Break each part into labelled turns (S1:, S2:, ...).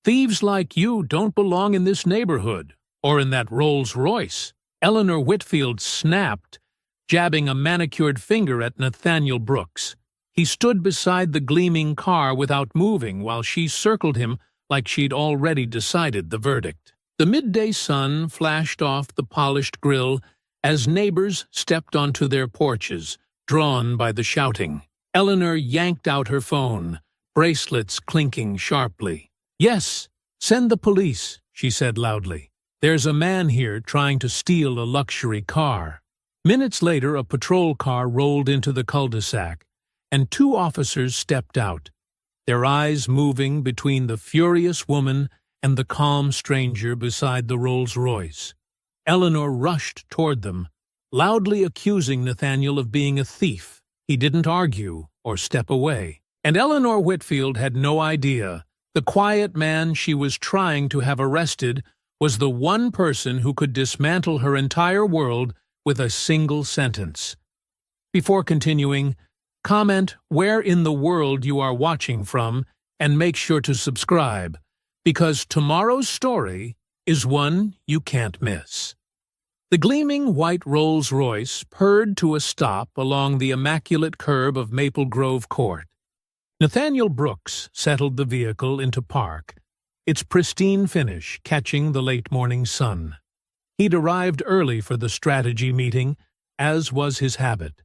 S1: Thieves like you don't belong in this neighborhood, or in that Rolls-Royce. Eleanor Whitfield snapped, jabbing a manicured finger at Nathaniel Brooks. He stood beside the gleaming car without moving while she circled him like she'd already decided the verdict. The midday sun flashed off the polished grill as neighbors stepped onto their porches, drawn by the shouting. Eleanor yanked out her phone, bracelets clinking sharply. "Yes, send the police," she said loudly. "There's a man here trying to steal a luxury car." Minutes later, a patrol car rolled into the cul-de-sac, and two officers stepped out, their eyes moving between the furious woman and the calm stranger beside the Rolls-Royce. Eleanor rushed toward them, loudly accusing Nathaniel of being a thief. He didn't argue or step away. And Eleanor Whitfield had no idea the quiet man she was trying to have arrested was the one person who could dismantle her entire world with a single sentence. Before continuing, comment where in the world you are watching from and make sure to subscribe, because tomorrow's story is one you can't miss. The gleaming white Rolls-Royce purred to a stop along the immaculate curb of Maple Grove Court. Nathaniel Brooks settled the vehicle into park, its pristine finish catching the late morning sun. He'd arrived early for the strategy meeting, as was his habit.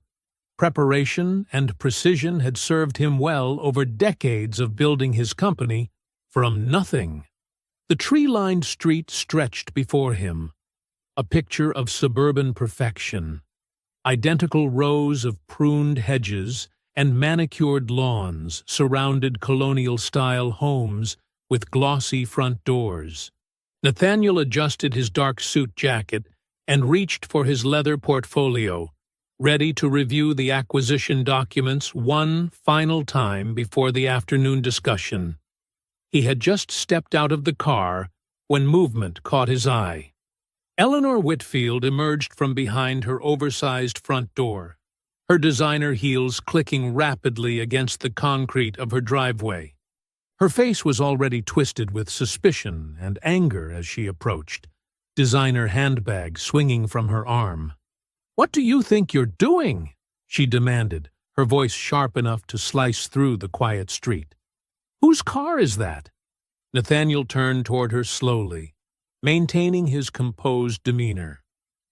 S1: Preparation and precision had served him well over decades of building his company from nothing. The tree-lined street stretched before him, a picture of suburban perfection. Identical rows of pruned hedges and manicured lawns surrounded colonial-style homes with glossy front doors. Nathaniel adjusted his dark suit jacket and reached for his leather portfolio, ready to review the acquisition documents one final time before the afternoon discussion. He had just stepped out of the car when movement caught his eye. Eleanor Whitfield emerged from behind her oversized front door, her designer heels clicking rapidly against the concrete of her driveway. Her face was already twisted with suspicion and anger as she approached, designer handbag swinging from her arm. "What do you think you're doing?" she demanded, her voice sharp enough to slice through the quiet street. "Whose car is that?" Nathaniel turned toward her slowly, maintaining his composed demeanor.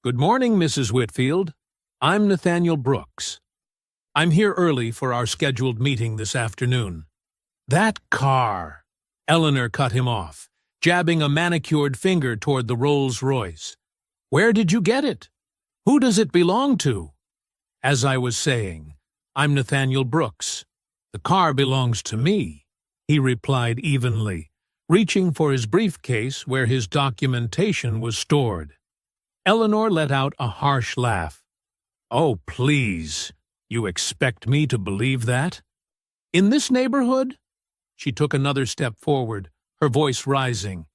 S1: "Good morning, Mrs. Whitfield. I'm Nathaniel Brooks. I'm here early for our scheduled meeting this afternoon." "That car!" Eleanor cut him off, jabbing a manicured finger toward the Rolls-Royce. "Where did you get it? Who does it belong to?" "As I was saying, I'm Nathaniel Brooks. The car belongs to me," he replied evenly, reaching for his briefcase where his documentation was stored. Eleanor let out a harsh laugh. "Oh, please, you expect me to believe that? In this neighborhood?" She took another step forward, her voice rising.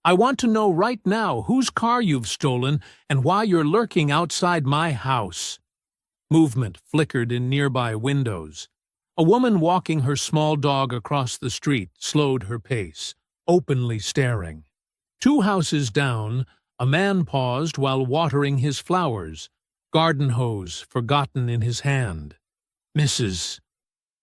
S1: "I want to know right now whose car you've stolen and why you're lurking outside my house." Movement flickered in nearby windows. A woman walking her small dog across the street slowed her pace, openly staring. Two houses down, a man paused while watering his flowers, garden hose forgotten in his hand. "Mrs.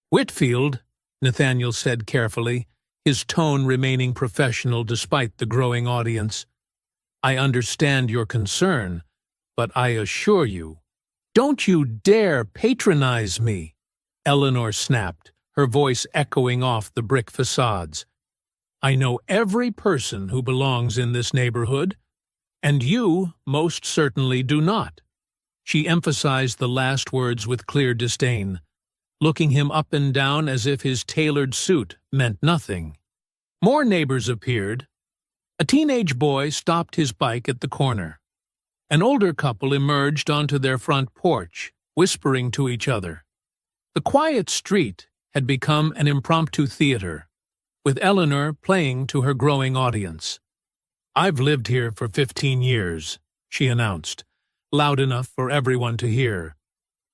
S1: Whitfield," Nathaniel said carefully, his tone remaining professional despite the growing audience. "I understand your concern, but I assure you—" "Don't you dare patronize me!" Eleanor snapped, her voice echoing off the brick facades. "I know every person who belongs in this neighborhood, and you most certainly do not." She emphasized the last words with clear disdain, looking him up and down as if his tailored suit meant nothing. More neighbors appeared. A teenage boy stopped his bike at the corner. An older couple emerged onto their front porch, whispering to each other. The quiet street had become an impromptu theater, with Eleanor playing to her growing audience. "I've lived here for 15 years, she announced, loud enough for everyone to hear.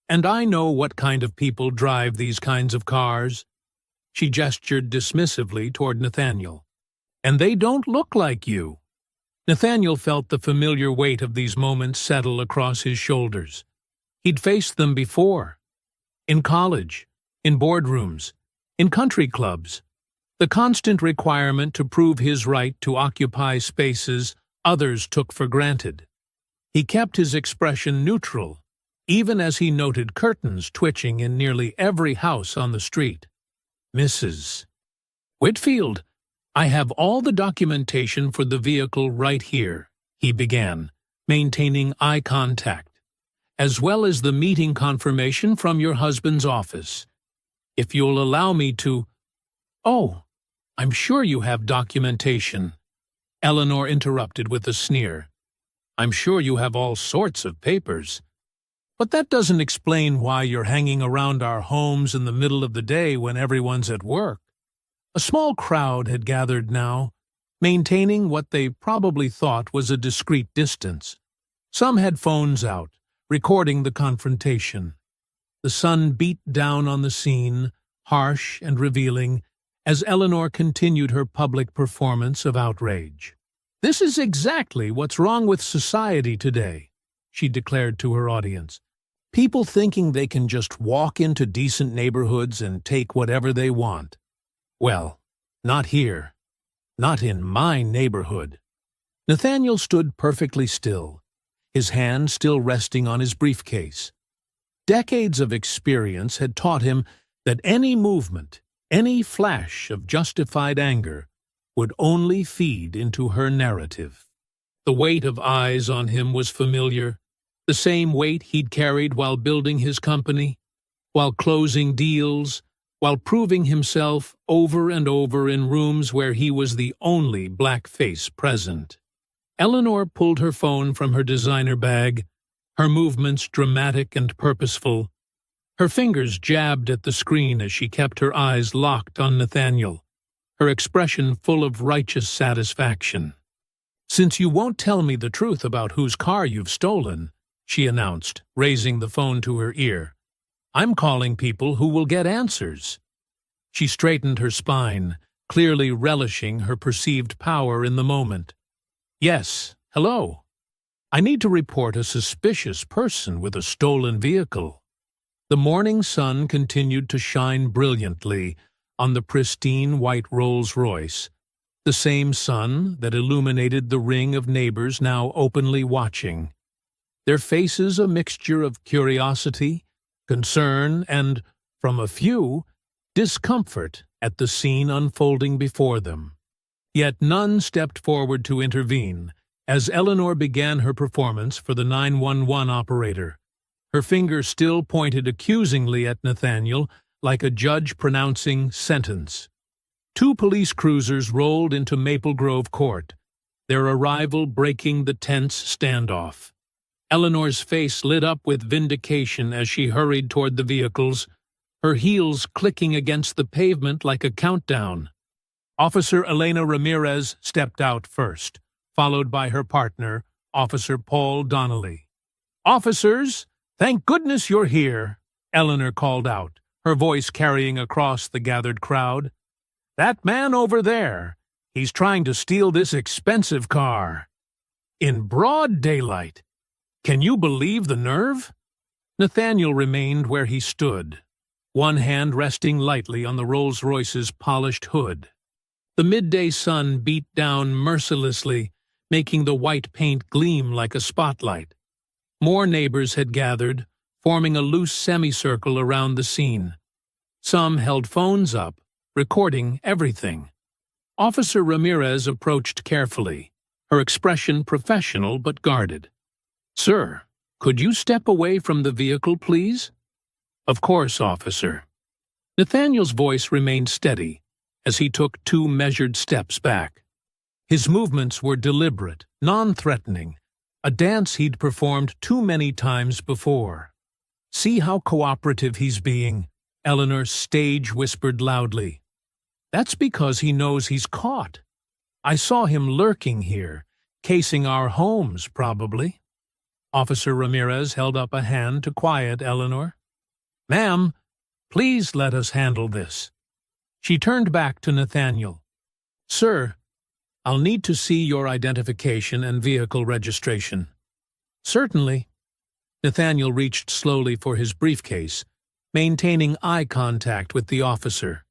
S1: "And I know what kind of people drive these kinds of cars." She gestured dismissively toward Nathaniel. And they don't look like you. Nathaniel felt the familiar weight of these moments settle across his shoulders. He'd faced them before. In college, in boardrooms, in country clubs. The constant requirement to prove his right to occupy spaces others took for granted. He kept his expression neutral, even as he noted curtains twitching in nearly every house on the street. Mrs. Whitfield, I have all the documentation for the vehicle right here, he began, maintaining eye contact, as well as the meeting confirmation from your husband's office. If you'll allow me to— Oh, I'm sure you have documentation, Eleanor interrupted with a sneer. I'm sure you have all sorts of papers. But that doesn't explain why you're hanging around our homes in the middle of the day when everyone's at work. A small crowd had gathered now, maintaining what they probably thought was a discreet distance. Some had phones out, recording the confrontation. The sun beat down on the scene, harsh and revealing, as Eleanor continued her public performance of outrage. This is exactly what's wrong with society today, she declared to her audience. People thinking they can just walk into decent neighborhoods and take whatever they want. Well, not here. Not in my neighborhood. Nathaniel stood perfectly still, his hand still resting on his briefcase. Decades of experience had taught him that any movement, any flash of justified anger, would only feed into her narrative. The weight of eyes on him was familiar, the same weight he'd carried while building his company, while closing deals, while proving himself over and over in rooms where he was the only black face present. Eleanor pulled her phone from her designer bag, her movements dramatic and purposeful. Her fingers jabbed at the screen as she kept her eyes locked on Nathaniel, her expression full of righteous satisfaction. Since you won't tell me the truth about whose car you've stolen, she announced, raising the phone to her ear, I'm calling people who will get answers. She straightened her spine, clearly relishing her perceived power in the moment. Yes, hello. I need to report a suspicious person with a stolen vehicle. The morning sun continued to shine brilliantly on the pristine white Rolls-Royce, the same sun that illuminated the ring of neighbors now openly watching. Their faces a mixture of curiosity, concern, and, from a few, discomfort at the scene unfolding before them. Yet none stepped forward to intervene as Eleanor began her performance for the 911 operator. Her finger still pointed accusingly at Nathaniel, like a judge pronouncing sentence. 2 police cruisers rolled into Maple Grove Court, their arrival breaking the tense standoff. Eleanor's face lit up with vindication as she hurried toward the vehicles, her heels clicking against the pavement like a countdown. Officer Elena Ramirez stepped out first, followed by her partner, Officer Paul Donnelly. Officers, thank goodness you're here, Eleanor called out, her voice carrying across the gathered crowd. That man over there, he's trying to steal this expensive car. In broad daylight. Can you believe the nerve? Nathaniel remained where he stood, one hand resting lightly on the Rolls-Royce's polished hood. The midday sun beat down mercilessly, making the white paint gleam like a spotlight. More neighbors had gathered, forming a loose semicircle around the scene. Some held phones up, recording everything. Officer Ramirez approached carefully, her expression professional but guarded. Sir, could you step away from the vehicle, please? Of course, officer. Nathaniel's voice remained steady as he took 2 measured steps back. His movements were deliberate, non-threatening, a dance he'd performed too many times before. See how cooperative he's being, Eleanor stage whispered loudly. That's because he knows he's caught. I saw him lurking here, casing our homes, probably. Officer Ramirez held up a hand to quiet Eleanor. Ma'am, please let us handle this. She turned back to Nathaniel. Sir, I'll need to see your identification and vehicle registration. Certainly. Nathaniel reached slowly for his briefcase, maintaining eye contact with the officer.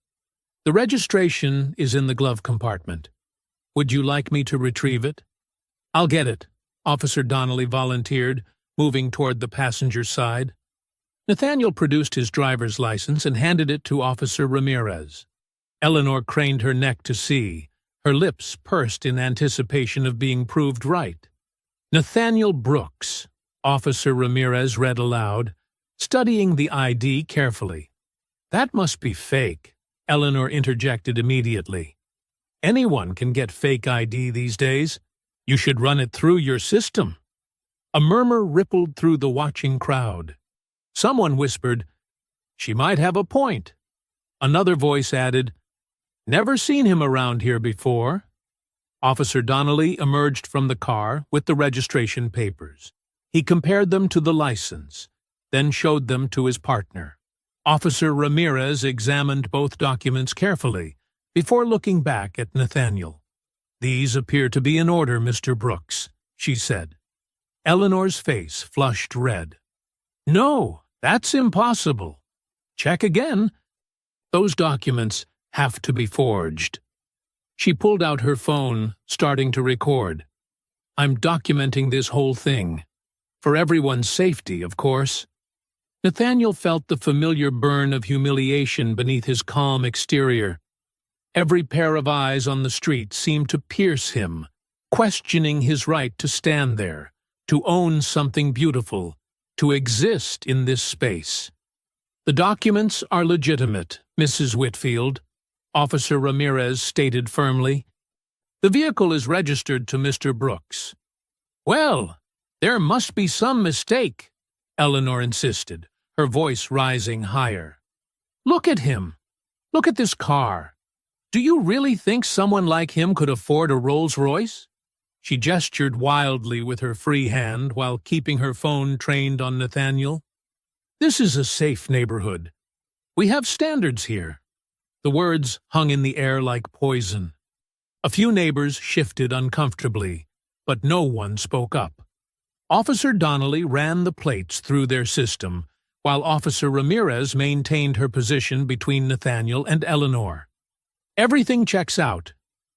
S1: The registration is in the glove compartment. Would you like me to retrieve it? I'll get it, Officer Donnelly volunteered, moving toward the passenger side. Nathaniel produced his driver's license and handed it to Officer Ramirez. Eleanor craned her neck to see, her lips pursed in anticipation of being proved right. Nathaniel Brooks, Officer Ramirez read aloud, studying the ID carefully. That must be fake, Eleanor interjected immediately. Anyone can get fake ID these days. You should run it through your system. A murmur rippled through the watching crowd. Someone whispered, "She might have a point." Another voice added, "Never seen him around here before." Officer Donnelly emerged from the car with the registration papers. He compared them to the license, then showed them to his partner. Officer Ramirez examined both documents carefully before looking back at Nathaniel. "These appear to be in order, Mr. Brooks," she said. Eleanor's face flushed red. "No, that's impossible. Check again. Those documents have to be forged." She pulled out her phone, starting to record. "I'm documenting this whole thing. For everyone's safety, of course." Nathaniel felt the familiar burn of humiliation beneath his calm exterior. Every pair of eyes on the street seemed to pierce him, questioning his right to stand there, to own something beautiful, to exist in this space. "The documents are legitimate, Mrs. Whitfield," Officer Ramirez stated firmly. "The vehicle is registered to Mr. Brooks." "Well, there must be some mistake," Eleanor insisted, her voice rising higher. "Look at him. Look at this car. Do you really think someone like him could afford a Rolls-Royce?" She gestured wildly with her free hand while keeping her phone trained on Nathaniel. "This is a safe neighborhood. We have standards here." The words hung in the air like poison. A few neighbors shifted uncomfortably, but no one spoke up. Officer Donnelly ran the plates through their system, while Officer Ramirez maintained her position between Nathaniel and Eleanor. "Everything checks out,"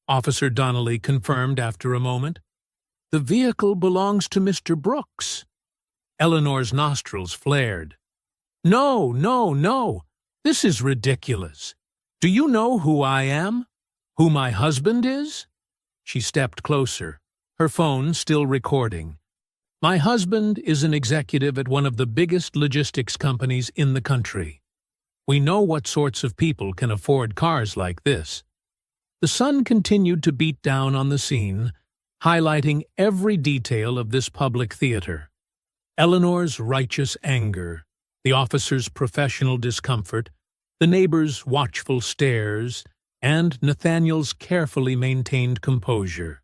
S1: Officer Donnelly confirmed after a moment. "The vehicle belongs to Mr. Brooks." Eleanor's nostrils flared. "No, no, no. This is ridiculous. Do you know who I am? Who my husband is?" She stepped closer, her phone still recording. "My husband is an executive at one of the biggest logistics companies in the country. We know what sorts of people can afford cars like this." The sun continued to beat down on the scene, highlighting every detail of this public theater. Eleanor's righteous anger, the officer's professional discomfort, the neighbors' watchful stares, and Nathaniel's carefully maintained composure.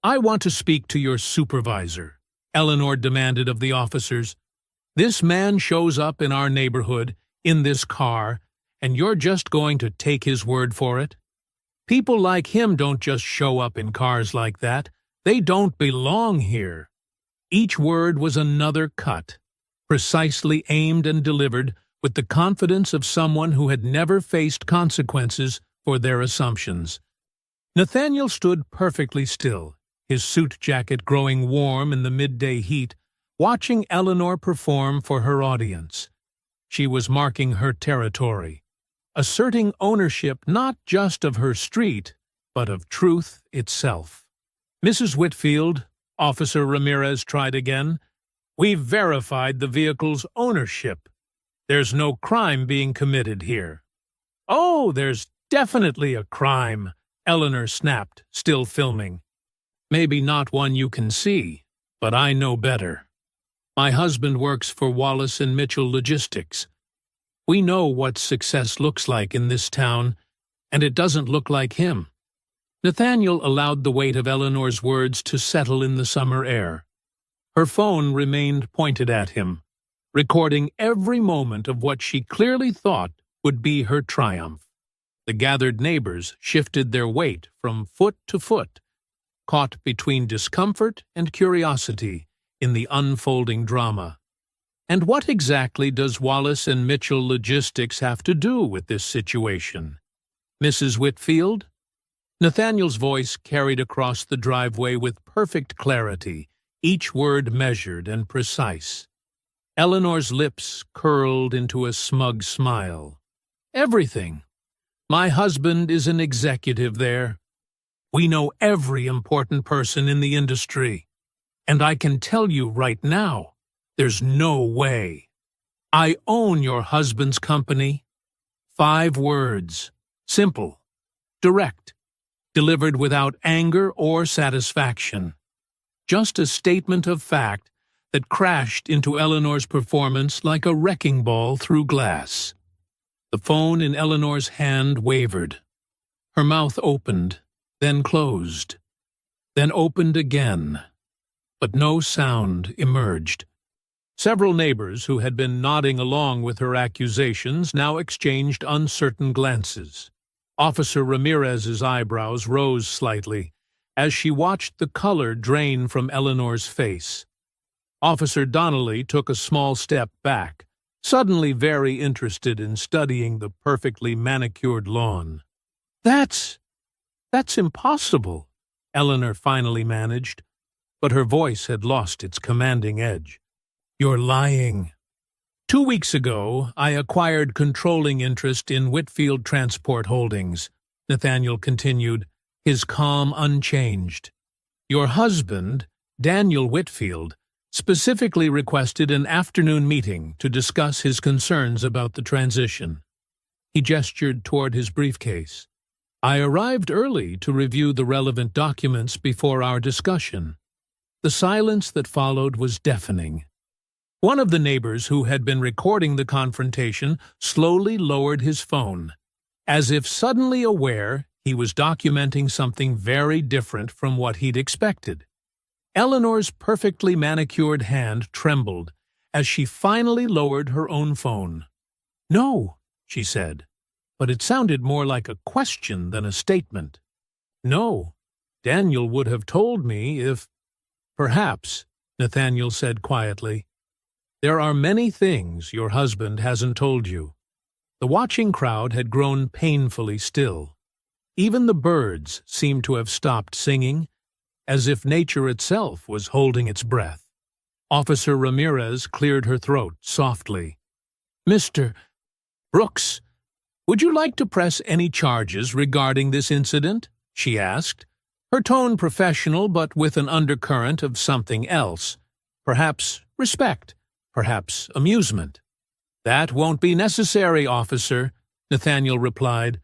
S1: "I want to speak to your supervisor," Eleanor demanded of the officers. "This man shows up in our neighborhood, in this car, and you're just going to take his word for it? People like him don't just show up in cars like that. They don't belong here." Each word was another cut, precisely aimed and delivered with the confidence of someone who had never faced consequences for their assumptions. Nathaniel stood perfectly still, his suit jacket growing warm in the midday heat, watching Eleanor perform for her audience. She was marking her territory, asserting ownership not just of her street, but of truth itself. "Mrs. Whitfield," Officer Ramirez tried again, "we've verified the vehicle's ownership. There's no crime being committed here." "Oh, there's definitely a crime," Eleanor snapped, still filming. "Maybe not one you can see, but I know better. My husband works for Wallace and Mitchell Logistics. We know what success looks like in this town, and it doesn't look like him." Nathaniel allowed the weight of Eleanor's words to settle in the summer air. Her phone remained pointed at him, recording every moment of what she clearly thought would be her triumph. The gathered neighbors shifted their weight from foot to foot, caught between discomfort and curiosity in the unfolding drama. And what exactly does Wallace and Mitchell Logistics have to do with this situation? Mrs. Whitfield? Nathaniel's voice carried across the driveway with perfect clarity, each word measured and precise. Eleanor's lips curled into a smug smile. Everything. My husband is an executive there. We know every important person in the industry. And I can tell you right now, there's no way. I own your husband's company. 5 words. Simple. Direct. Delivered without anger or satisfaction. Just a statement of fact that crashed into Eleanor's performance like a wrecking ball through glass. The phone in Eleanor's hand wavered. Her mouth opened, then closed, then opened again. But no sound emerged. Several neighbors who had been nodding along with her accusations now exchanged uncertain glances. Officer Ramirez's eyebrows rose slightly as she watched the color drain from Eleanor's face. Officer Donnelly took a small step back, suddenly very interested in studying the perfectly manicured lawn. That's impossible, Eleanor finally managed, but her voice had lost its commanding edge. You're lying. 2 weeks ago, I acquired controlling interest in Whitfield Transport Holdings, Nathaniel continued, his calm unchanged. Your husband, Daniel Whitfield, specifically requested an afternoon meeting to discuss his concerns about the transition. He gestured toward his briefcase. I arrived early to review the relevant documents before our discussion. The silence that followed was deafening. One of the neighbors who had been recording the confrontation slowly lowered his phone, as if suddenly aware he was documenting something very different from what he'd expected. Eleanor's perfectly manicured hand trembled as she finally lowered her own phone. No, she said, but it sounded more like a question than a statement. No, Daniel would have told me if... Perhaps, Nathaniel said quietly. There are many things your husband hasn't told you. The watching crowd had grown painfully still. Even the birds seemed to have stopped singing, as if nature itself was holding its breath. Officer Ramirez cleared her throat softly. Mr. Brooks, would you like to press any charges regarding this incident? She asked, her tone professional but with an undercurrent of something else, perhaps respect. Perhaps amusement. That won't be necessary, officer, Nathaniel replied.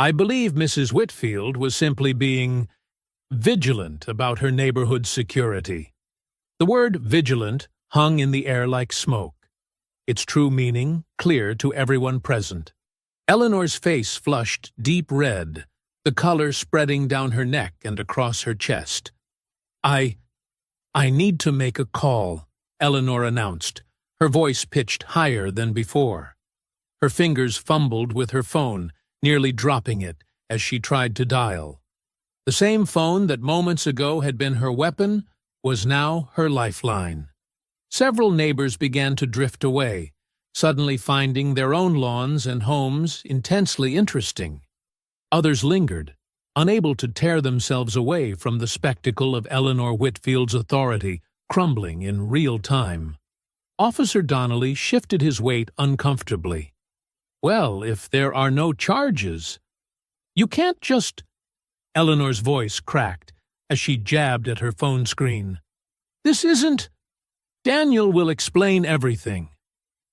S1: I believe Mrs. Whitfield was simply being vigilant about her neighborhood's security. The word vigilant hung in the air like smoke, its true meaning clear to everyone present. Eleanor's face flushed deep red, the color spreading down her neck and across her chest. I need to make a call, Eleanor announced, her voice pitched higher than before. Her fingers fumbled with her phone, nearly dropping it as she tried to dial. The same phone that moments ago had been her weapon was now her lifeline. Several neighbors began to drift away, suddenly finding their own lawns and homes intensely interesting. Others lingered, unable to tear themselves away from the spectacle of Eleanor Whitfield's authority crumbling in real time. Officer Donnelly shifted his weight uncomfortably. Well, if there are no charges... You can't just... Eleanor's voice cracked as she jabbed at her phone screen. This isn't... Daniel will explain everything.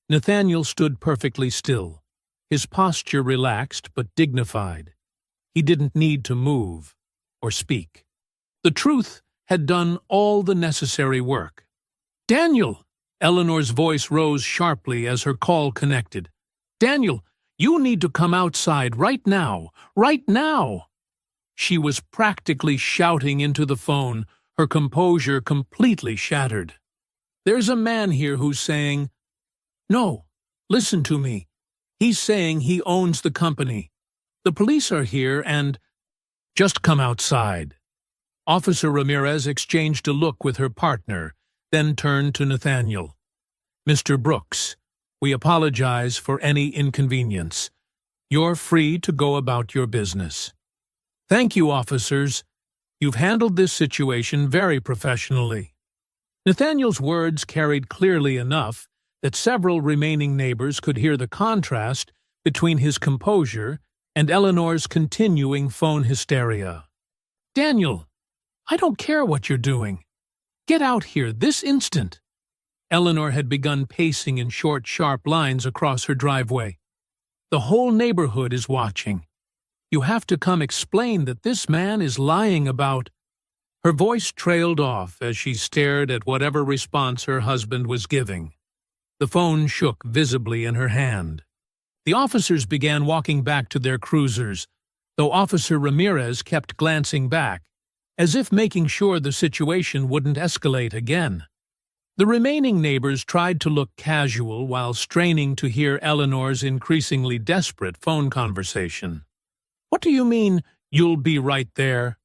S1: Nathaniel stood perfectly still, his posture relaxed but dignified. He didn't need to move or speak. The truth had done all the necessary work. Daniel! Eleanor's voice rose sharply as her call connected. Daniel, you need to come outside right now, right now! She was practically shouting into the phone, her composure completely shattered. There's a man here who's saying, No, listen to me. He's saying he owns the company. The police are here and... Just come outside. Officer Ramirez exchanged a look with her partner, then turned to Nathaniel. "Mr. Brooks, we apologize for any inconvenience. You're free to go about your business." "Thank you, officers. You've handled this situation very professionally." Nathaniel's words carried clearly enough that several remaining neighbors could hear the contrast between his composure and Eleanor's continuing phone hysteria. "Daniel, I don't care what you're doing. Get out here this instant." Eleanor had begun pacing in short, sharp lines across her driveway. "The whole neighborhood is watching. You have to come explain that this man is lying about—" Her voice trailed off as she stared at whatever response her husband was giving. The phone shook visibly in her hand. The officers began walking back to their cruisers, though Officer Ramirez kept glancing back, as if making sure the situation wouldn't escalate again. The remaining neighbors tried to look casual while straining to hear Eleanor's increasingly desperate phone conversation. "What do you mean, you'll be right there?"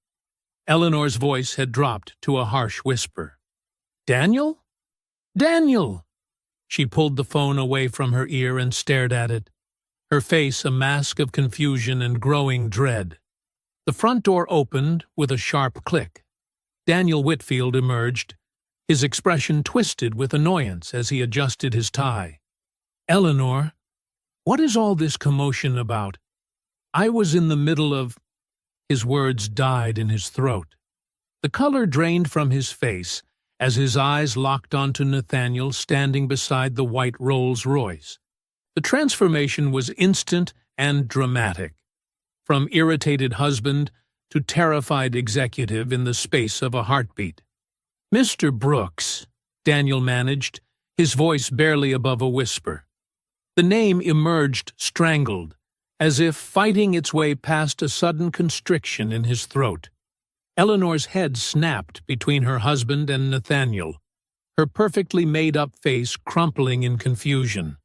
S1: Eleanor's voice had dropped to a harsh whisper. "Daniel? Daniel!" She pulled the phone away from her ear and stared at it, her face a mask of confusion and growing dread. The front door opened with a sharp click. Daniel Whitfield emerged, his expression twisted with annoyance as he adjusted his tie. "Eleanor, what is all this commotion about? I was in the middle of—" His words died in his throat. The color drained from his face as his eyes locked onto Nathaniel standing beside the white Rolls-Royce. The transformation was instant and dramatic, from irritated husband to terrified executive in the space of a heartbeat. "Mr. Brooks," Daniel managed, his voice barely above a whisper. The name emerged strangled, as if fighting its way past a sudden constriction in his throat. Eleanor's head snapped between her husband and Nathaniel, her perfectly made-up face crumpling in confusion.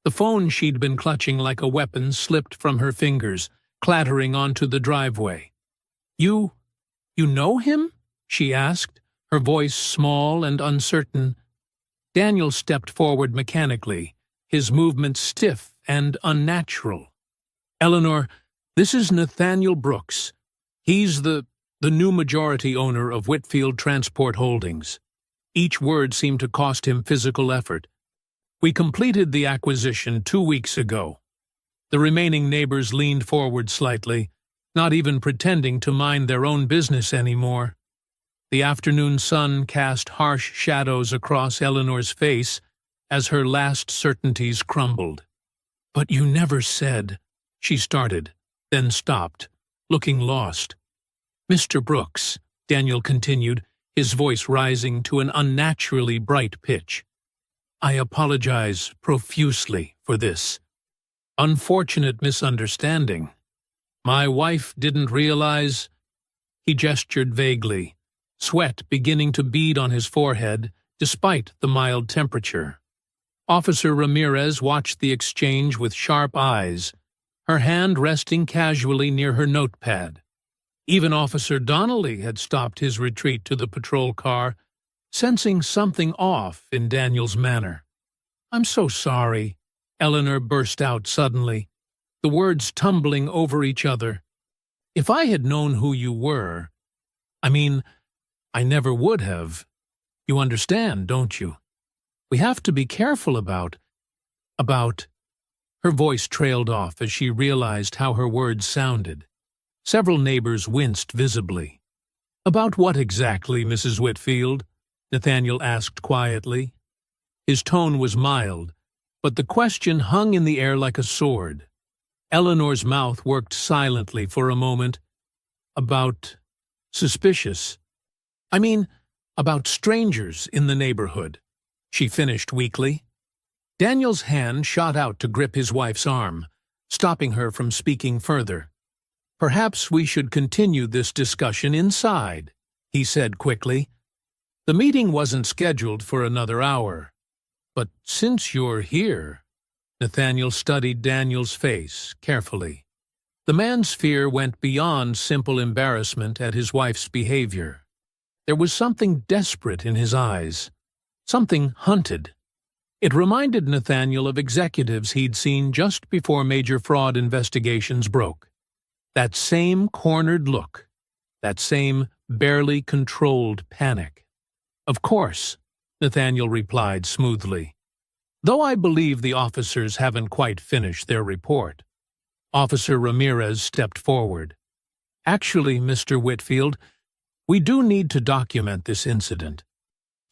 S1: The phone she'd been clutching like a weapon slipped from her fingers, clattering onto the driveway. You know him?" she asked, her voice small and uncertain. Daniel stepped forward mechanically, his movements stiff and unnatural. "Eleanor, this is Nathaniel Brooks. He's the new majority owner of Whitfield Transport Holdings." Each word seemed to cost him physical effort. "We completed the acquisition 2 weeks ago." The remaining neighbors leaned forward slightly, not even pretending to mind their own business anymore. The afternoon sun cast harsh shadows across Eleanor's face as her last certainties crumbled. "But you never said—" she started, then stopped, looking lost. "Mr. Brooks," Daniel continued, his voice rising to an unnaturally bright pitch, "I apologize profusely for this unfortunate misunderstanding. My wife didn't realize—" He gestured vaguely, sweat beginning to bead on his forehead despite the mild temperature. Officer Ramirez watched the exchange with sharp eyes, her hand resting casually near her notepad. Even Officer Donnelly had stopped his retreat to the patrol car, sensing something off in Daniel's manner. "I'm so sorry," Eleanor burst out suddenly, the words tumbling over each other. "If I had known who you were, I never would have. You understand, don't you? We have to be careful about... Her voice trailed off as she realized how her words sounded. Several neighbors winced visibly. "About what exactly, Mrs. Whitfield?" Nathaniel asked quietly. His tone was mild, but the question hung in the air like a sword. Eleanor's mouth worked silently for a moment. "About... suspicious. About strangers in the neighborhood," she finished weakly. Daniel's hand shot out to grip his wife's arm, stopping her from speaking further. "Perhaps we should continue this discussion inside," he said quickly. "The meeting wasn't scheduled for another hour. But since you're here—" Nathaniel studied Daniel's face carefully. The man's fear went beyond simple embarrassment at his wife's behavior. There was something desperate in his eyes, something hunted. It reminded Nathaniel of executives he'd seen just before major fraud investigations broke. That same cornered look, that same barely controlled panic. "Of course," Nathaniel replied smoothly, "though I believe the officers haven't quite finished their report." Officer Ramirez stepped forward. "Actually, Mr. Whitfield, we do need to document this incident.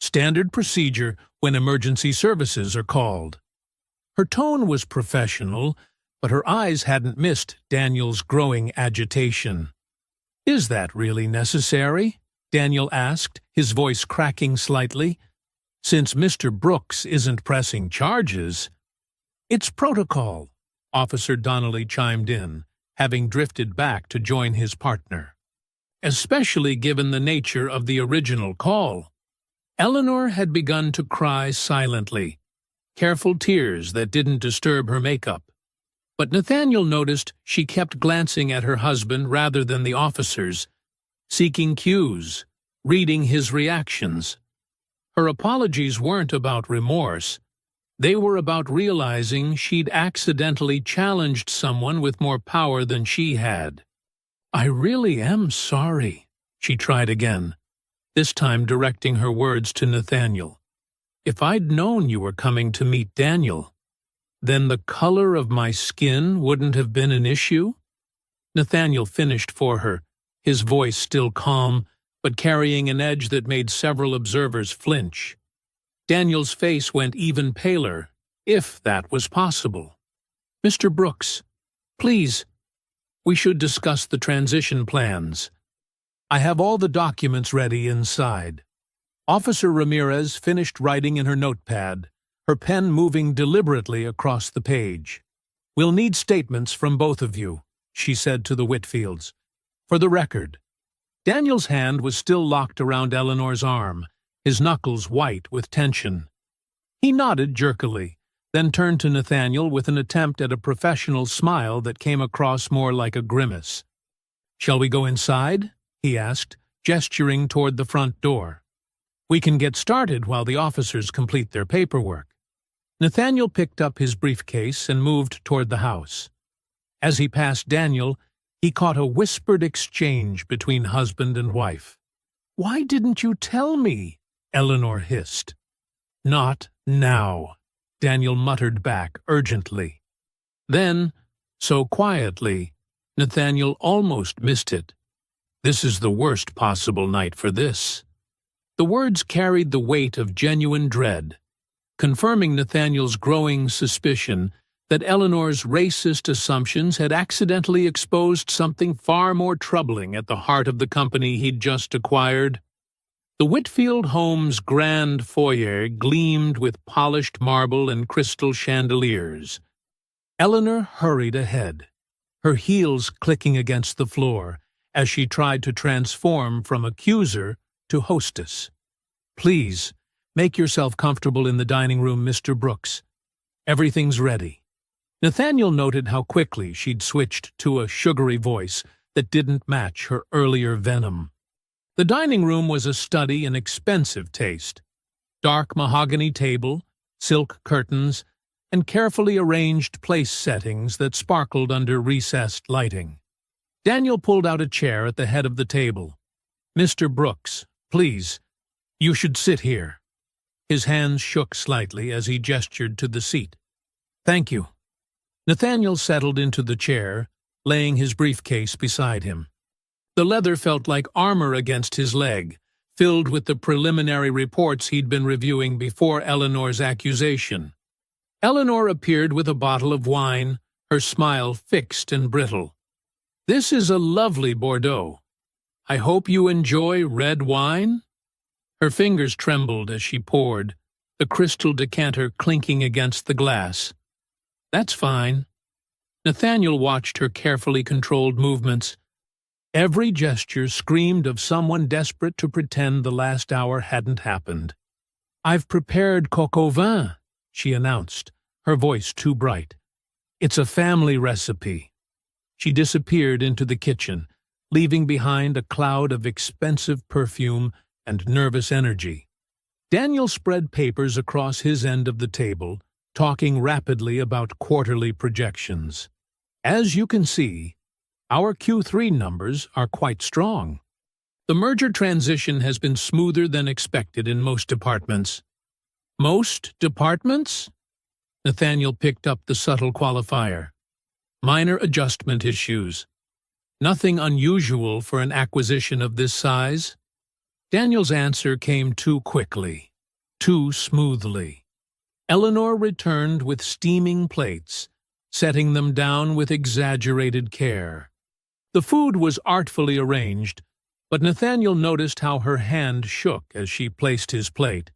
S1: Standard procedure when emergency services are called." Her tone was professional, but her eyes hadn't missed Daniel's growing agitation. "Is that really necessary?" Daniel asked, his voice cracking slightly. "Since Mr. Brooks isn't pressing charges." "It's protocol," Officer Donnelly chimed in, having drifted back to join his partner. "Especially given the nature of the original call." Eleanor had begun to cry silently, careful tears that didn't disturb her makeup. But Nathaniel noticed she kept glancing at her husband rather than the officers, seeking cues, reading his reactions. Her apologies weren't about remorse. They were about realizing she'd accidentally challenged someone with more power than she had. "I really am sorry," she tried again, this time directing her words to Nathaniel. "If I'd known you were coming to meet Daniel, then the color of my skin wouldn't have been an issue?" Nathaniel finished for her, his voice still calm, but carrying an edge that made several observers flinch. Daniel's face went even paler, if that was possible. "Mr. Brooks, please, we should discuss the transition plans. I have all the documents ready inside." Officer Ramirez finished writing in her notepad, her pen moving deliberately across the page. "We'll need statements from both of you," she said to the Whitfields. "For the record." Daniel's hand was still locked around Eleanor's arm, his knuckles white with tension. He nodded jerkily, then turned to Nathaniel with an attempt at a professional smile that came across more like a grimace. "Shall we go inside?" he asked, gesturing toward the front door. "We can get started while the officers complete their paperwork." Nathaniel picked up his briefcase and moved toward the house. As he passed Daniel, he caught a whispered exchange between husband and wife. "Why didn't you tell me?" Eleanor hissed. "Not now," Daniel muttered back urgently. Then, so quietly, Nathaniel almost missed it. "This is the worst possible night for this." The words carried the weight of genuine dread, confirming Nathaniel's growing suspicion that Eleanor's racist assumptions had accidentally exposed something far more troubling at the heart of the company he'd just acquired. The Whitfield home's grand foyer gleamed with polished marble and crystal chandeliers. Eleanor hurried ahead, her heels clicking against the floor as she tried to transform from accuser to hostess. "Please, make yourself comfortable in the dining room, Mr. Brooks. Everything's ready." Nathaniel noted how quickly she'd switched to a sugary voice that didn't match her earlier venom. The dining room was a study in expensive taste. Dark mahogany table, silk curtains, and carefully arranged place settings that sparkled under recessed lighting. Daniel pulled out a chair at the head of the table. "Mr. Brooks, please, you should sit here." His hands shook slightly as he gestured to the seat. "Thank you." Nathaniel settled into the chair, laying his briefcase beside him. The leather felt like armor against his leg, filled with the preliminary reports he'd been reviewing before Eleanor's accusation. Eleanor appeared with a bottle of wine, her smile fixed and brittle. "This is a lovely Bordeaux. I hope you enjoy red wine?" Her fingers trembled as she poured, the crystal decanter clinking against the glass. "That's fine." Nathaniel watched her carefully controlled movements. Every gesture screamed of someone desperate to pretend the last hour hadn't happened. "I've prepared coq au vin," she announced, her voice too bright. "It's a family recipe." She disappeared into the kitchen, leaving behind a cloud of expensive perfume and nervous energy. Daniel spread papers across his end of the table, talking rapidly about quarterly projections. As you can see, our Q3 numbers are quite strong. The merger transition has been smoother than expected in most departments. Most departments? Nathaniel picked up the subtle qualifier. Minor adjustment issues. Nothing unusual for an acquisition of this size. Daniel's answer came too quickly, too smoothly. Eleanor returned with steaming plates, setting them down with exaggerated care. The food was artfully arranged, but Nathaniel noticed how her hand shook as she placed his plate,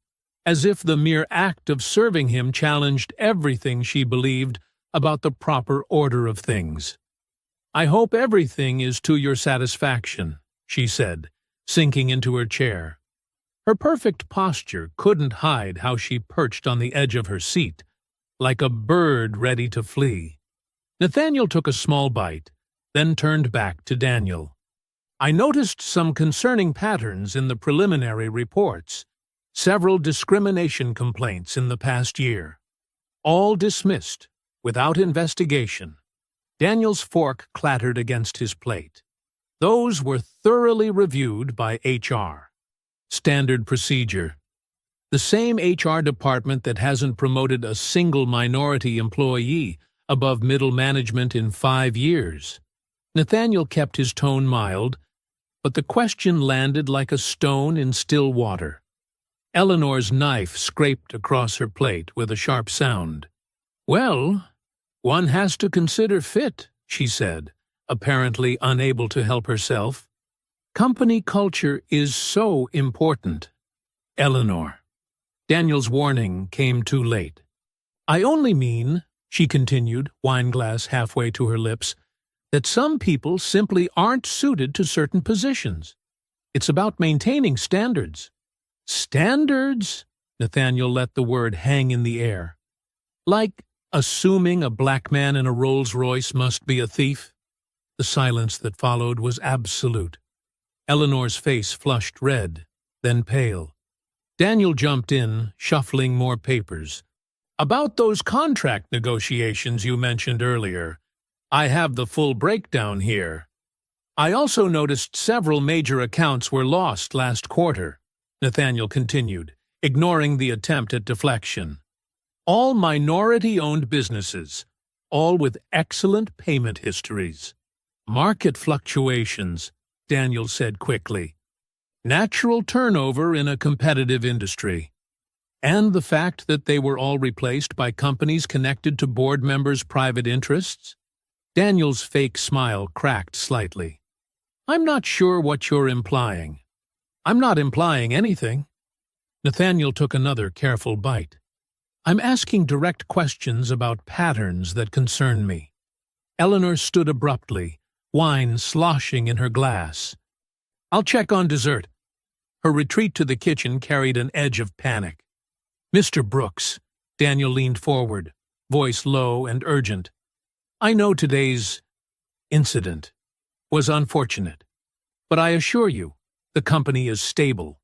S1: as if the mere act of serving him challenged everything she believed about the proper order of things. "I hope everything is to your satisfaction," she said, sinking into her chair. Her perfect posture couldn't hide how she perched on the edge of her seat, like a bird ready to flee. Nathaniel took a small bite, then turned back to Daniel. "I noticed some concerning patterns in the preliminary reports. Several discrimination complaints in the past year. All dismissed, without investigation." Daniel's fork clattered against his plate. "Those were thoroughly reviewed by HR. Standard procedure. The same HR department that hasn't promoted a single minority employee above middle management in 5 years." Nathaniel kept his tone mild, but the question landed like a stone in still water. Eleanor's knife scraped across her plate with a sharp sound. "Well, one has to consider fit," she said, apparently unable to help herself. "Company culture is so important." "Eleanor." Daniel's warning came too late. "I only mean," she continued, wineglass halfway to her lips, "that some people simply aren't suited to certain positions. It's about maintaining standards." "Standards?" Nathaniel let the word hang in the air. "Like assuming a black man in a Rolls-Royce must be a thief?" The silence that followed was absolute. Eleanor's face flushed red, then pale. Daniel jumped in, shuffling more papers. "About those contract negotiations you mentioned earlier, I have the full breakdown here. I also noticed several major accounts were lost last quarter," Nathaniel continued, ignoring the attempt at deflection. "All minority-owned businesses, all with excellent payment histories." "Market fluctuations," Daniel said quickly. "Natural turnover in a competitive industry." "And the fact that they were all replaced by companies connected to board members' private interests?" Daniel's fake smile cracked slightly. "I'm not sure what you're implying." "I'm not implying anything." Nathaniel took another careful bite. "I'm asking direct questions about patterns that concern me." Eleanor stood abruptly, wine sloshing in her glass. "I'll check on dessert." Her retreat to the kitchen carried an edge of panic. "Mr. Brooks," Daniel leaned forward, voice low and urgent. "I know today's incident was unfortunate, but I assure you, the company is stable.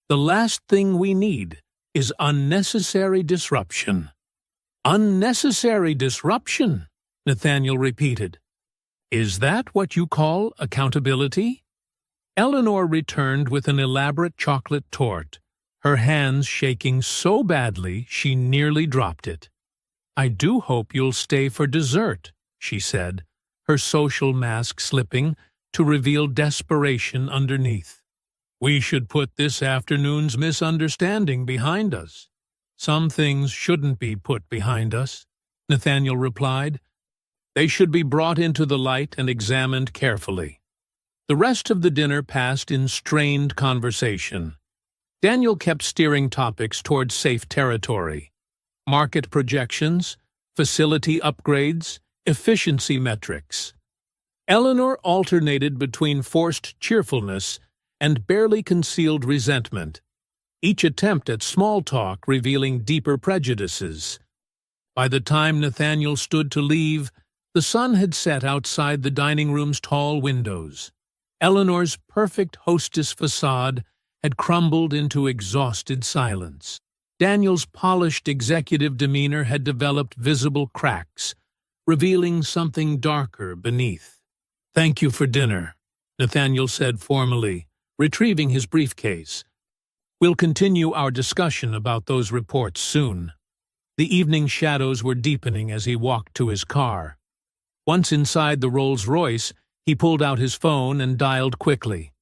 S1: The last thing we need is unnecessary disruption." "Unnecessary disruption?" Nathaniel repeated. "Is that what you call accountability?" Eleanor returned with an elaborate chocolate torte, her hands shaking so badly she nearly dropped it. "I do hope you'll stay for dessert," she said, her social mask slipping to reveal desperation underneath. "We should put this afternoon's misunderstanding behind us." "Some things shouldn't be put behind us," Nathaniel replied. "They should be brought into the light and examined carefully." The rest of the dinner passed in strained conversation. Daniel kept steering topics toward safe territory. Market projections, facility upgrades, efficiency metrics. Eleanor alternated between forced cheerfulness and barely concealed resentment, each attempt at small talk revealing deeper prejudices. By the time Nathaniel stood to leave, The sun had set outside the dining room's tall windows. Eleanor's perfect hostess facade had crumbled into exhausted silence. Daniel's polished executive demeanor had developed visible cracks, revealing something darker beneath. "Thank you for dinner," Nathaniel said formally, retrieving his briefcase. "We'll continue our discussion about those reports soon." The evening shadows were deepening as he walked to his car. Once inside the Rolls-Royce, he pulled out his phone and dialed quickly.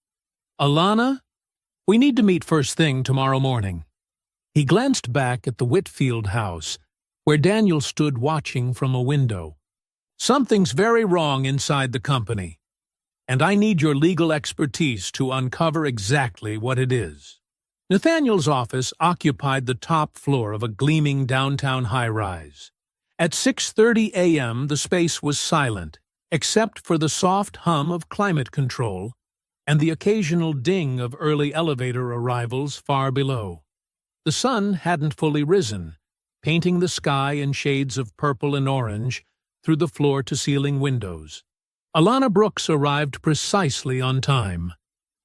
S1: "Alana? We need to meet first thing tomorrow morning." He glanced back at the Whitfield house, where Daniel stood watching from a window. "Something's very wrong inside the company, and I need your legal expertise to uncover exactly what it is." Nathaniel's office occupied the top floor of a gleaming downtown high-rise. At 6:30 a.m. the space was silent, except for the soft hum of climate control and the occasional ding of early elevator arrivals far below. The sun hadn't fully risen, painting the sky in shades of purple and orange through the floor-to-ceiling windows. Alana Brooks arrived precisely on time,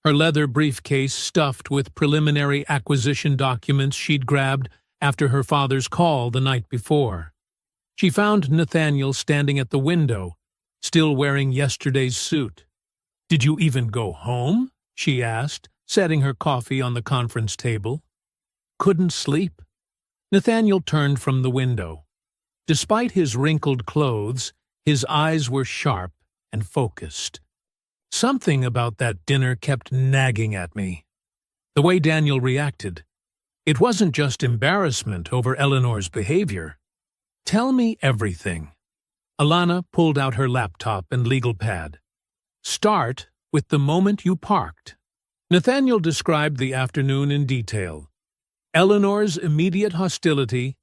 S1: her leather briefcase stuffed with preliminary acquisition documents she'd grabbed after her father's call the night before. She found Nathaniel standing at the window, still wearing yesterday's suit. "Did you even go home?" she asked, setting her coffee on the conference table. "Couldn't sleep?" Nathaniel turned from the window. Despite his wrinkled clothes, his eyes were sharp and focused. "Something about that dinner kept nagging at me." The way Daniel reacted, it wasn't just embarrassment over Eleanor's behavior. "Tell me everything." Alana pulled out her laptop and legal pad. "Start with the moment you parked." Nathaniel described the afternoon in detail. Eleanor's immediate hostility,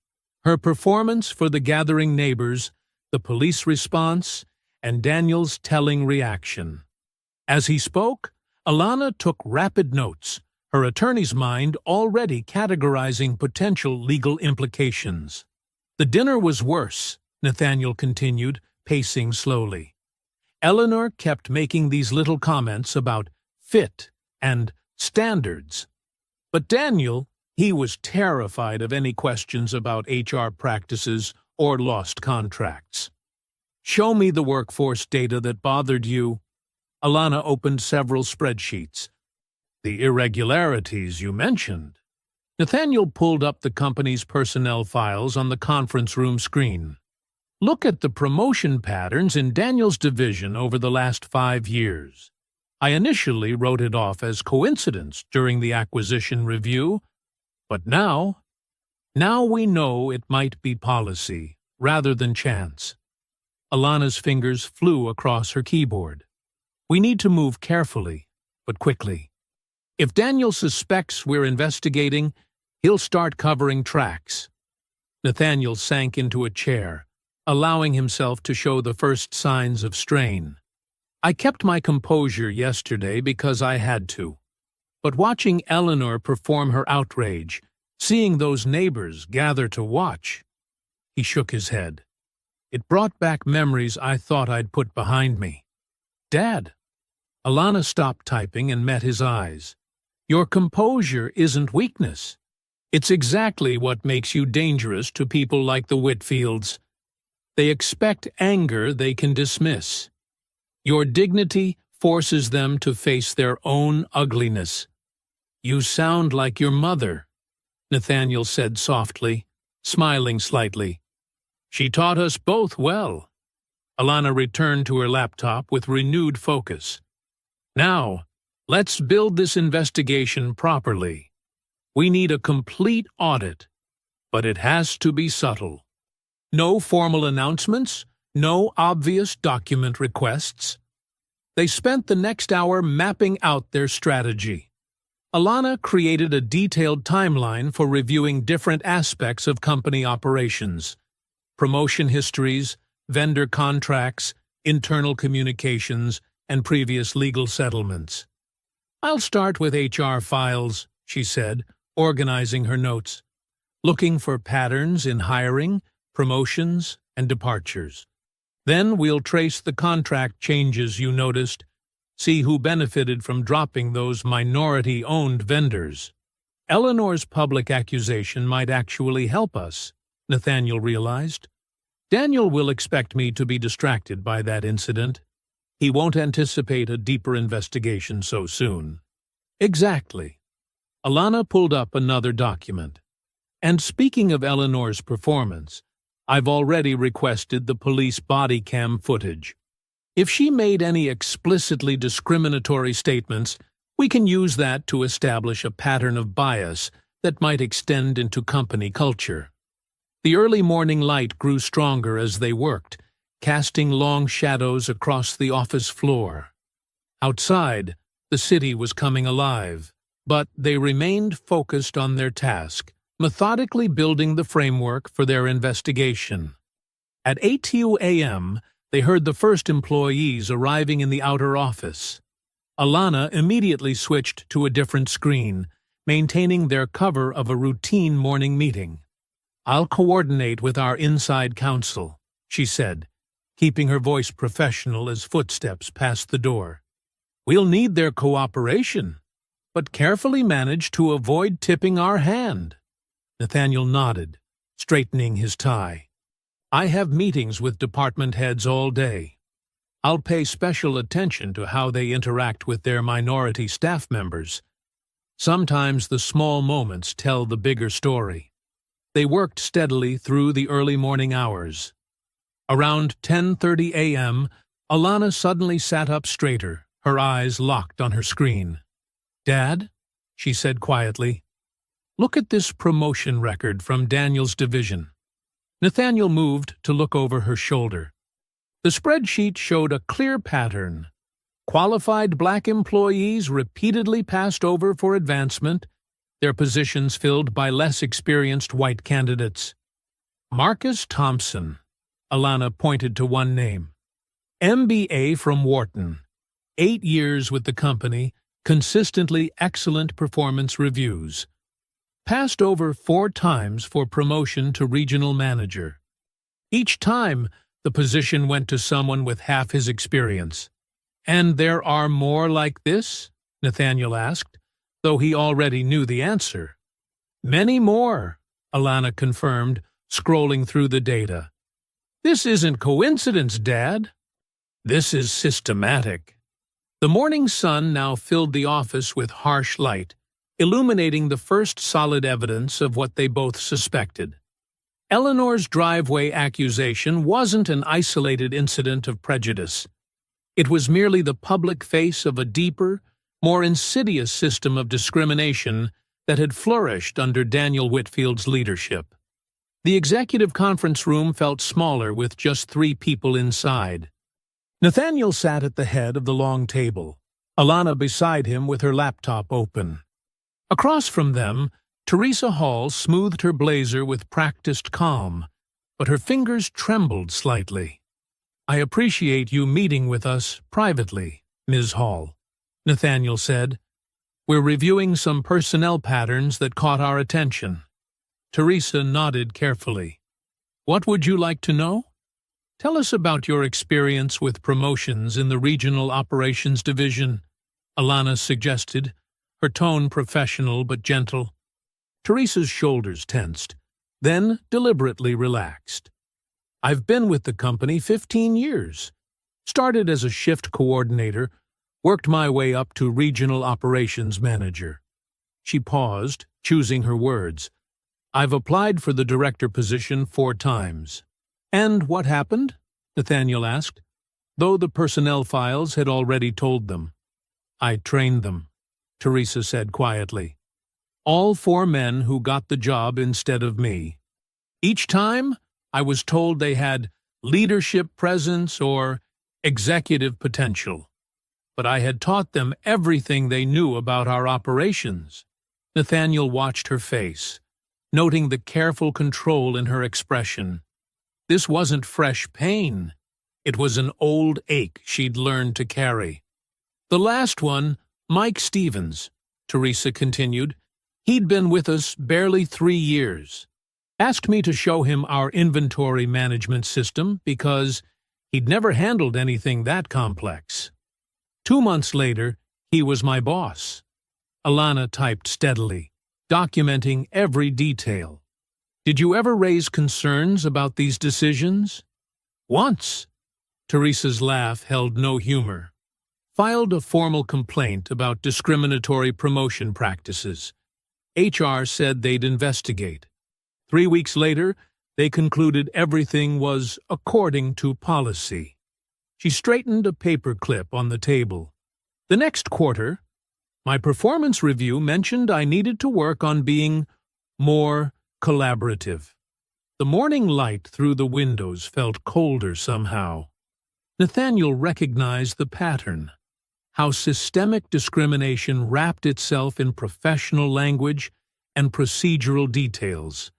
S1: her performance for the gathering neighbors, the police response, and Daniel's telling reaction. As he spoke, Alana took rapid notes, her attorney's mind already categorizing potential legal implications. "The dinner was worse," Nathaniel continued, pacing slowly. "Eleanor kept making these little comments about fit and standards. But Daniel, he was terrified of any questions about HR practices or lost contracts. Show me the workforce data that bothered you." Alana opened several spreadsheets. "The irregularities you mentioned." Nathaniel pulled up the company's personnel files on the conference room screen. "Look at the promotion patterns in Daniel's division over the last 5 years. I initially wrote it off as coincidence during the acquisition review, but now we know it might be policy rather than chance." Alana's fingers flew across her keyboard. "We need to move carefully, but quickly. If Daniel suspects we're investigating, he'll start covering tracks." Nathaniel sank into a chair, allowing himself to show the first signs of strain. "I kept my composure yesterday because I had to. But watching Eleanor perform her outrage, seeing those neighbors gather to watch—" He shook his head. "It brought back memories I thought I'd put behind me." "Dad." Alana stopped typing and met his eyes. "Your composure isn't weakness. It's exactly what makes you dangerous to people like the Whitfields. They expect anger they can dismiss. Your dignity forces them to face their own ugliness." "You sound like your mother," Nathaniel said softly, smiling slightly. "She taught us both well." Alana returned to her laptop with renewed focus. "Now, let's build this investigation properly. We need a complete audit, but it has to be subtle. No formal announcements, no obvious document requests." They spent the next hour mapping out their strategy. Alana created a detailed timeline for reviewing different aspects of company operations: promotion histories, vendor contracts, internal communications, and previous legal settlements. "I'll start with HR files," she said, organizing her notes, "looking for patterns in hiring, promotions, and departures." Then we'll trace the contract changes you noticed, see who benefited from dropping those minority-owned vendors. Eleanor's public accusation might actually help us, Nathaniel realized. Daniel will expect me to be distracted by that incident. He won't anticipate a deeper investigation so soon. Exactly. Alana pulled up another document. And speaking of Eleanor's performance, I've already requested the police body cam footage. If she made any explicitly discriminatory statements, we can use that to establish a pattern of bias that might extend into company culture. The early morning light grew stronger as they worked, casting long shadows across the office floor. Outside, the city was coming alive, but they remained focused on their task, methodically building the framework for their investigation. At 8:02 a.m., they heard the first employees arriving in the outer office. Alana immediately switched to a different screen, maintaining their cover of a routine morning meeting. "I'll coordinate with our inside counsel," she said, keeping her voice professional as footsteps passed the door. "We'll need their cooperation, but carefully manage to avoid tipping our hand." Nathaniel nodded, straightening his tie. "I have meetings with department heads all day. I'll pay special attention to how they interact with their minority staff members. Sometimes the small moments tell the bigger story." They worked steadily through the early morning hours. Around 10:30 a.m., Alana suddenly sat up straighter, her eyes locked on her screen. "Dad," she said quietly, "look at this promotion record from Daniel's division." Nathaniel moved to look over her shoulder. The spreadsheet showed a clear pattern. Qualified black employees repeatedly passed over for advancement, their positions filled by less experienced white candidates. Marcus Thompson, Alana pointed to one name. MBA from Wharton. 8 years with the company, consistently excellent performance reviews. Passed over 4 times for promotion to regional manager. Each time, the position went to someone with half his experience. "And there are more like this?" Nathaniel asked, though he already knew the answer. "Many more," Alana confirmed, scrolling through the data. "This isn't coincidence, Dad. This is systematic." The morning sun now filled the office with harsh light, illuminating the first solid evidence of what they both suspected. Eleanor's driveway accusation wasn't an isolated incident of prejudice. It was merely the public face of a deeper, more insidious system of discrimination that had flourished under Daniel Whitfield's leadership. The executive conference room felt smaller with just 3 people inside. Nathaniel sat at the head of the long table, Alana beside him with her laptop open. Across from them, Teresa Hall smoothed her blazer with practiced calm, but her fingers trembled slightly. "I appreciate you meeting with us privately, Ms. Hall," Nathaniel said. "We're reviewing some personnel patterns that caught our attention." Teresa nodded carefully. "What would you like to know?" "Tell us about your experience with promotions in the Regional Operations Division," Alana suggested, her tone professional but gentle. Teresa's shoulders tensed, then deliberately relaxed. "I've been with the company 15 years. Started as a shift coordinator, worked my way up to Regional Operations Manager." She paused, choosing her words. "I've applied for the director position 4 times. "And what happened?" Nathaniel asked, though the personnel files had already told them. "I trained them," Teresa said quietly. "All 4 men who got the job instead of me. Each time, I was told they had leadership presence or executive potential. But I had taught them everything they knew about our operations." Nathaniel watched her face, noting the careful control in her expression. This wasn't fresh pain. It was an old ache she'd learned to carry. "The last one, Mike Stevens," Teresa continued. "He'd been with us barely 3 years. Asked me to show him our inventory management system because He'd never handled anything that complex. 2 months later, he was my boss. Alana typed steadily, documenting every detail. Did you ever raise concerns about these decisions? Once. Teresa's laugh held no humor. Filed a formal complaint about discriminatory promotion practices. HR said they'd investigate. 3 weeks later, they concluded everything was according to policy. She straightened a paper clip on the table. The next quarter, my performance review mentioned I needed to work on being more collaborative. The morning light through the windows felt colder somehow. Nathaniel recognized the pattern, how systemic discrimination wrapped itself in professional language and procedural details.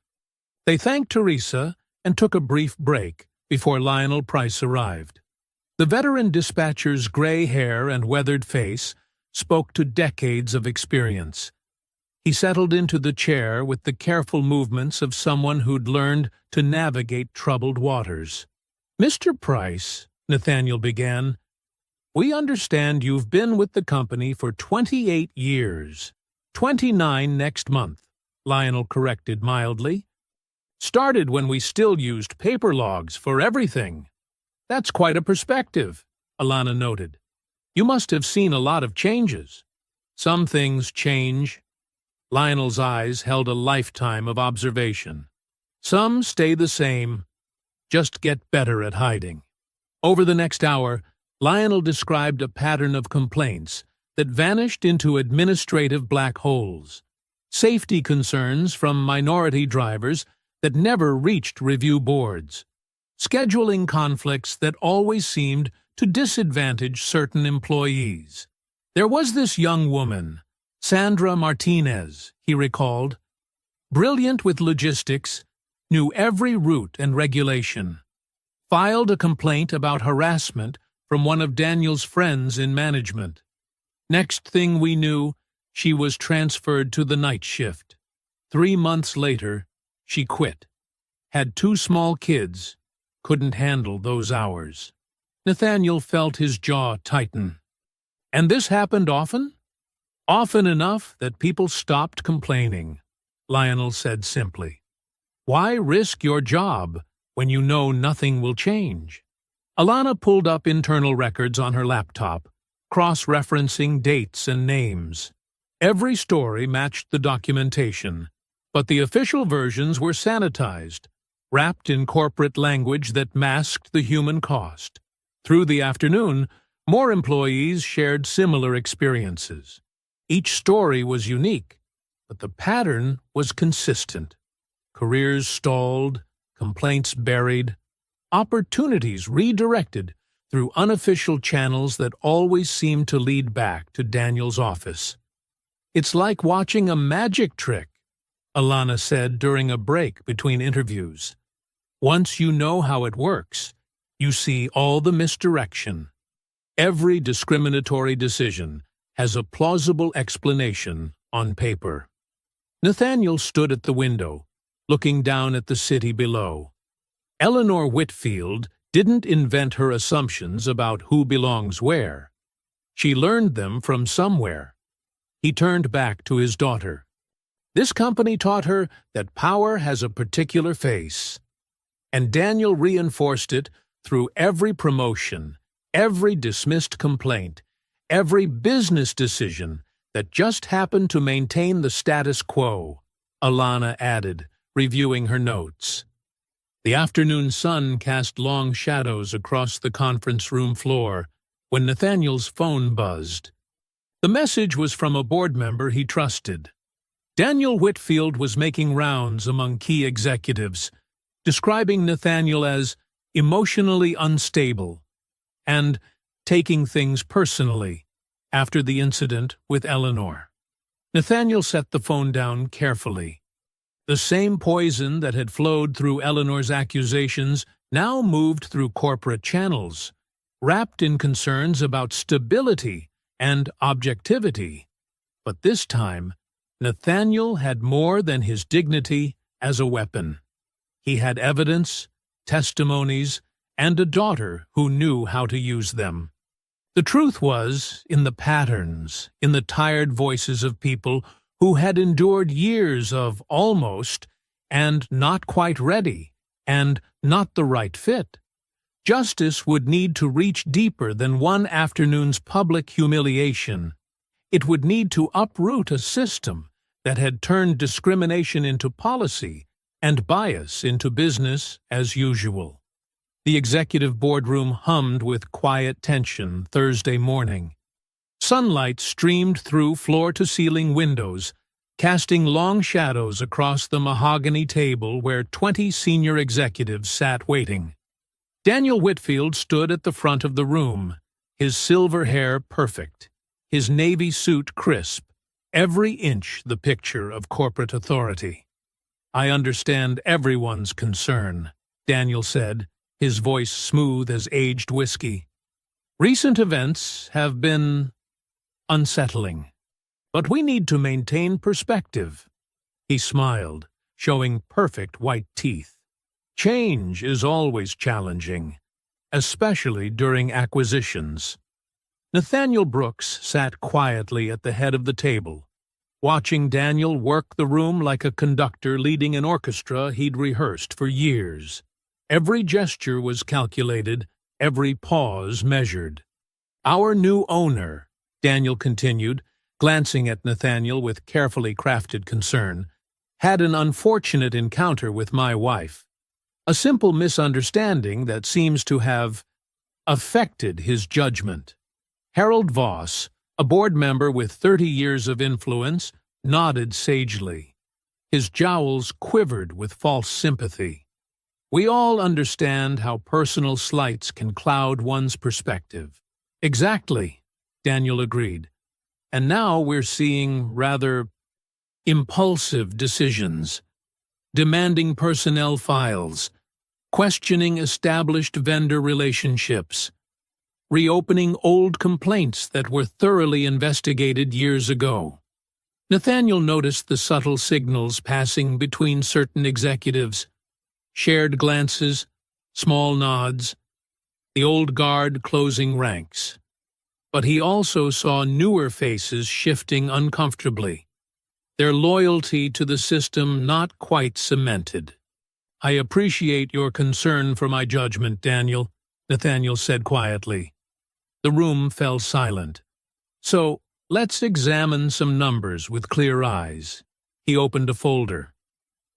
S1: They thanked Teresa and took a brief break before Lionel Price arrived. The veteran dispatcher's gray hair and weathered face spoke to decades of experience. He settled into the chair with the careful movements of someone who'd learned to navigate troubled waters. "Mr. Price," Nathaniel began, "we understand you've been with the company for 28 years. 29 next month," Lionel corrected mildly. "Started when we still used paper logs for everything." "That's quite a perspective," Alana noted. "You must have seen a lot of changes." "Some things change." Lionel's eyes held a lifetime of observation. "Some stay the same, just get better at hiding." Over the next hour, Lionel described a pattern of complaints that vanished into administrative black holes. Safety concerns from minority drivers that never reached review boards. Scheduling conflicts that always seemed to disadvantage certain employees. There was this young woman, Sandra Martinez, he recalled. Brilliant with logistics, knew every route and regulation. Filed a complaint about harassment from one of Daniel's friends in management. Next thing we knew, she was transferred to the night shift. 3 months later, she quit. Had 2 small kids. Couldn't handle those hours. Nathaniel felt his jaw tighten. "And this happened often?" "Often enough that people stopped complaining," Lionel said simply. "Why risk your job when you know nothing will change?" Alana pulled up internal records on her laptop, cross-referencing dates and names. Every story matched the documentation, but the official versions were sanitized, wrapped in corporate language that masked the human cost. Through the afternoon, more employees shared similar experiences. Each story was unique, but the pattern was consistent. Careers stalled, complaints buried, opportunities redirected through unofficial channels that always seemed to lead back to Daniel's office. "It's like watching a magic trick," Alana said during a break between interviews. "Once you know how it works, you see all the misdirection. Every discriminatory decision has a plausible explanation on paper." Nathaniel stood at the window, looking down at the city below. Eleanor Whitfield didn't invent her assumptions about who belongs where. She learned them from somewhere. He turned back to his daughter. This company taught her that power has a particular face. And Daniel reinforced it through every promotion, every dismissed complaint, every business decision that just happened to maintain the status quo, Alana added, reviewing her notes. The afternoon sun cast long shadows across the conference room floor when Nathaniel's phone buzzed. The message was from a board member he trusted. Daniel Whitfield was making rounds among key executives, describing Nathaniel as emotionally unstable and taking things personally after the incident with Eleanor. Nathaniel set the phone down carefully. The same poison that had flowed through Eleanor's accusations now moved through corporate channels, wrapped in concerns about stability and objectivity. But this time, Nathaniel had more than his dignity as a weapon. He had evidence, testimonies, and a daughter who knew how to use them. The truth was in the patterns, in the tired voices of people who had endured years of almost and not quite ready and not the right fit. Justice would need to reach deeper than one afternoon's public humiliation. It would need to uproot a system that had turned discrimination into policy and bias into business as usual. The executive boardroom hummed with quiet tension Thursday morning. Sunlight streamed through floor-to-ceiling windows, casting long shadows across the mahogany table where 20 senior executives sat waiting. Daniel Whitfield stood at the front of the room, his silver hair perfect, his navy suit crisp, every inch the picture of corporate authority. "I understand everyone's concern," Daniel said, his voice smooth as aged whiskey. "Recent events have been unsettling, but we need to maintain perspective." He smiled, showing perfect white teeth. "Change is always challenging, especially during acquisitions." Nathaniel Brooks sat quietly at the head of the table, watching Daniel work the room like a conductor leading an orchestra he'd rehearsed for years. Every gesture was calculated, every pause measured. "Our new owner," Daniel continued, glancing at Nathaniel with carefully crafted concern, "had an unfortunate encounter with my wife. A simple misunderstanding that seems to have affected his judgment." Harold Voss, a board member with 30 years of influence, nodded sagely. His jowls quivered with false sympathy. "We all understand how personal slights can cloud one's perspective." "Exactly," Daniel agreed. "And now we're seeing rather impulsive decisions, demanding personnel files, questioning established vendor relationships, reopening old complaints that were thoroughly investigated years ago." Nathaniel noticed the subtle signals passing between certain executives, shared glances, small nods, the old guard closing ranks. But he also saw newer faces shifting uncomfortably, their loyalty to the system not quite cemented. "I appreciate your concern for my judgment, Daniel," Nathaniel said quietly. The room fell silent. "So, let's examine some numbers with clear eyes." He opened a folder.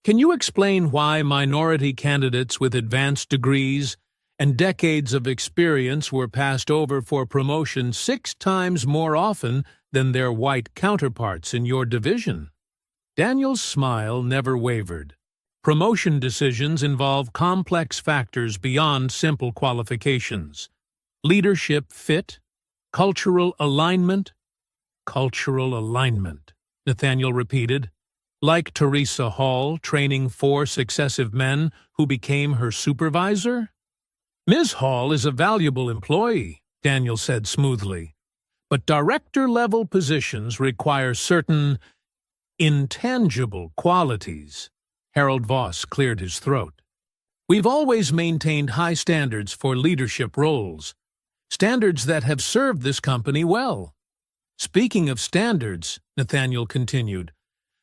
S1: "Can you explain why minority candidates with advanced degrees and decades of experience were passed over for promotion 6 times more often than their white counterparts in your division?" Daniel's smile never wavered. Promotion decisions involve complex factors beyond simple qualifications. Leadership fit, cultural alignment. "Cultural alignment," Nathaniel repeated. "Like Teresa Hall training 4 successive men who became her supervisor?" "Ms. Hall is a valuable employee," Daniel said smoothly. "But director-level positions require certain intangible qualities." Harold Voss cleared his throat. "We've always maintained high standards for leadership roles, standards that have served this company well." "Speaking of standards," Nathaniel continued,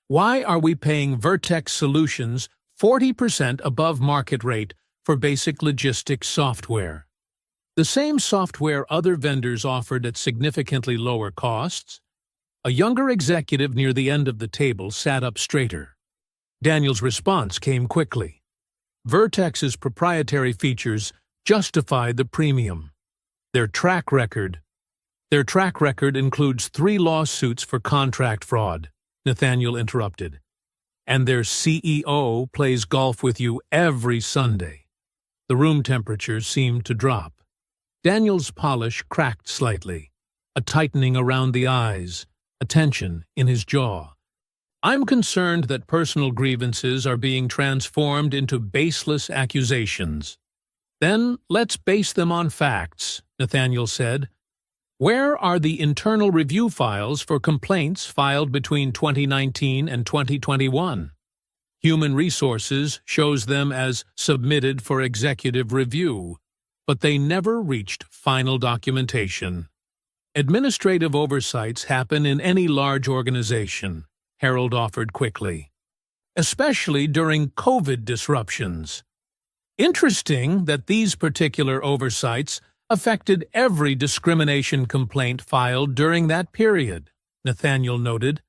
S1: "why are we paying Vertex Solutions 40% above market rate for basic logistics software? The same software other vendors offered at significantly lower costs?" A younger executive near the end of the table sat up straighter. Daniel's response came quickly. "Vertex's proprietary features justify the premium. Their track record includes 3 lawsuits for contract fraud," Nathaniel interrupted. "And their CEO plays golf with you every Sunday." The room temperature seemed to drop. Daniel's polish cracked slightly, a tightening around the eyes, a tension in his jaw. "I'm concerned that personal grievances are being transformed into baseless accusations." "Then let's base them on facts," Nathaniel said. "Where are the internal review files for complaints filed between 2019 and 2021? Human Resources shows them as submitted for executive review. but they never reached final documentation. Administrative oversights happen in any large organization, Harold offered quickly, especially during COVID disruptions. Interesting that these particular oversights affected every discrimination complaint filed during that period, Nathaniel noted,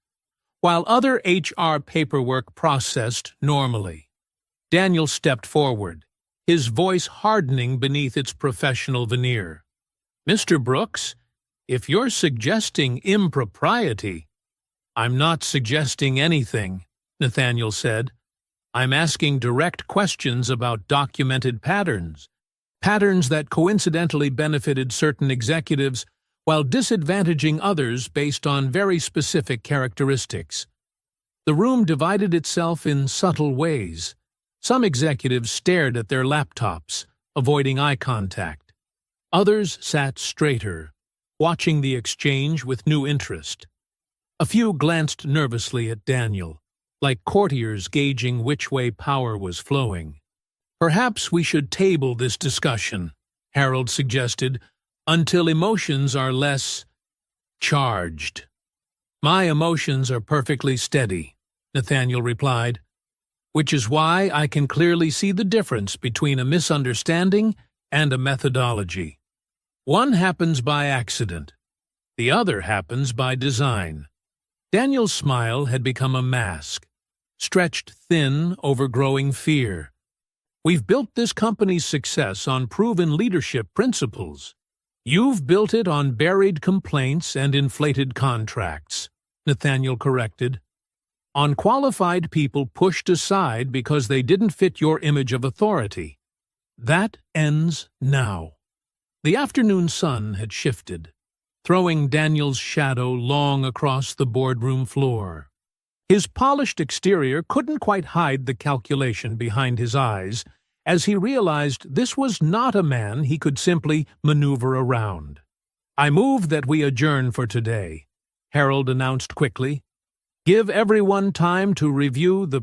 S1: while other HR paperwork processed normally. Daniel stepped forward, his voice hardening beneath its professional veneer. "Mr. Brooks, if you're suggesting impropriety—" "I'm not suggesting anything," Nathaniel said. "I'm asking direct questions about documented patterns that coincidentally benefited certain executives while disadvantaging others based on very specific characteristics." The room divided itself in subtle ways. Some executives stared at their laptops, avoiding eye contact. Others sat straighter, watching the exchange with new interest. A few glanced nervously at Daniel, like courtiers gauging which way power was flowing. "Perhaps we should table this discussion," Harold suggested, "until emotions are less charged." "My emotions are perfectly steady," Nathaniel replied, "which is why I can clearly see the difference between a misunderstanding and a methodology. One happens by accident. The other happens by design." Daniel's smile had become a mask, stretched thin over growing fear. "We've built this company's success on proven leadership principles. You've built it on buried complaints and inflated contracts," Nathaniel corrected. "On qualified people pushed aside because they didn't fit your image of authority. That ends now." The afternoon sun had shifted, throwing Daniel's shadow long across the boardroom floor. His polished exterior couldn't quite hide the calculation behind his eyes as he realized this was not a man he could simply maneuver around. "I move that we adjourn for today," Harold announced quickly. "Give everyone time to review the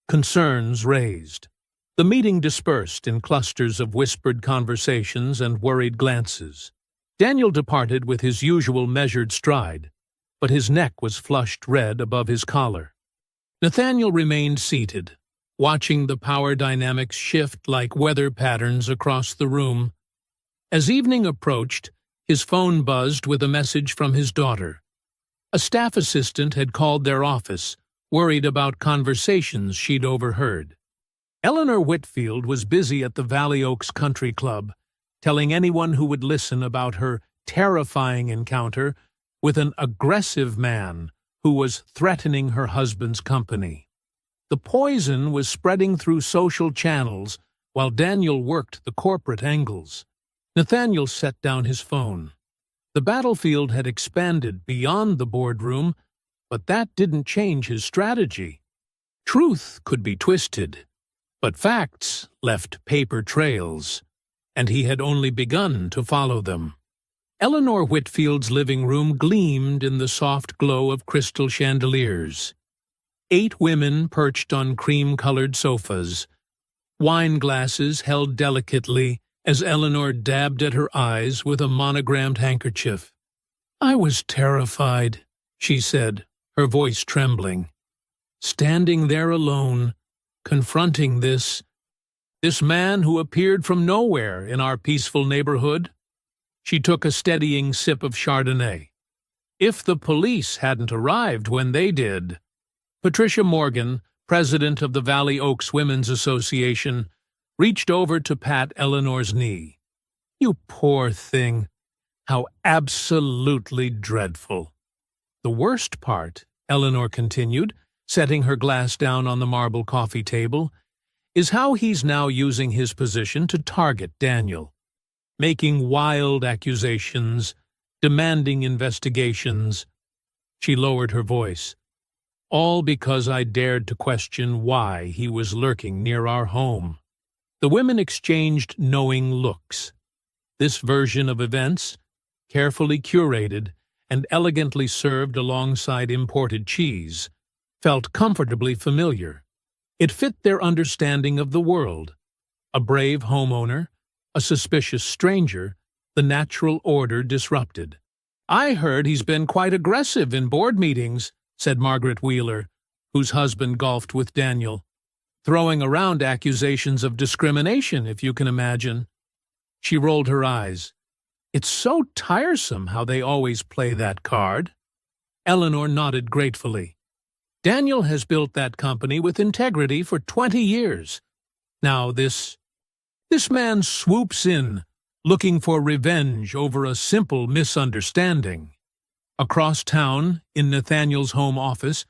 S1: concerns raised." The meeting dispersed in clusters of whispered conversations and worried glances. Daniel departed with his usual measured stride, but his neck was flushed red above his collar. Nathaniel remained seated, watching the power dynamics shift like weather patterns across the room. As evening approached, his phone buzzed with a message from his daughter. A staff assistant had called their office, worried about conversations she'd overheard. Eleanor Whitfield was busy at the Valley Oaks Country Club, telling anyone who would listen about her terrifying encounter with an aggressive man who was threatening her husband's company. The poison was spreading through social channels while Daniel worked the corporate angles. Nathaniel set down his phone. The battlefield had expanded beyond the boardroom, but that didn't change his strategy. Truth could be twisted, but facts left paper trails, and he had only begun to follow them. Eleanor Whitfield's living room gleamed in the soft glow of crystal chandeliers. 8 women perched on cream-colored sofas, wine glasses held delicately as Eleanor dabbed at her eyes with a monogrammed handkerchief. "I was terrified," she said, her voice trembling. "Standing there alone, confronting this man who appeared from nowhere in our peaceful neighborhood." She took a steadying sip of Chardonnay. "If the police hadn't arrived when they did." Patricia Morgan, president of the Valley Oaks Women's Association, reached over to pat Eleanor's knee. "You poor thing. How absolutely dreadful." "The worst part," Eleanor continued, setting her glass down on the marble coffee table, "is how he's now using his position to target Daniel, making wild accusations, demanding investigations." She lowered her voice. "All because I dared to question why he was lurking near our home." The women exchanged knowing looks. This version of events, carefully curated and elegantly served alongside imported cheese, felt comfortably familiar. It fit their understanding of the world. A brave homeowner, A suspicious stranger, the natural order disrupted. "I heard he's been quite aggressive in board meetings," said Margaret Wheeler, whose husband golfed with Daniel. "Throwing around accusations of discrimination, if you can imagine." She rolled her eyes. "It's so tiresome how they always play that card." Eleanor nodded gratefully. "Daniel has built that company with integrity for 20 years. Now this man swoops in, looking for revenge over a simple misunderstanding." Across town, in Nathaniel's home office,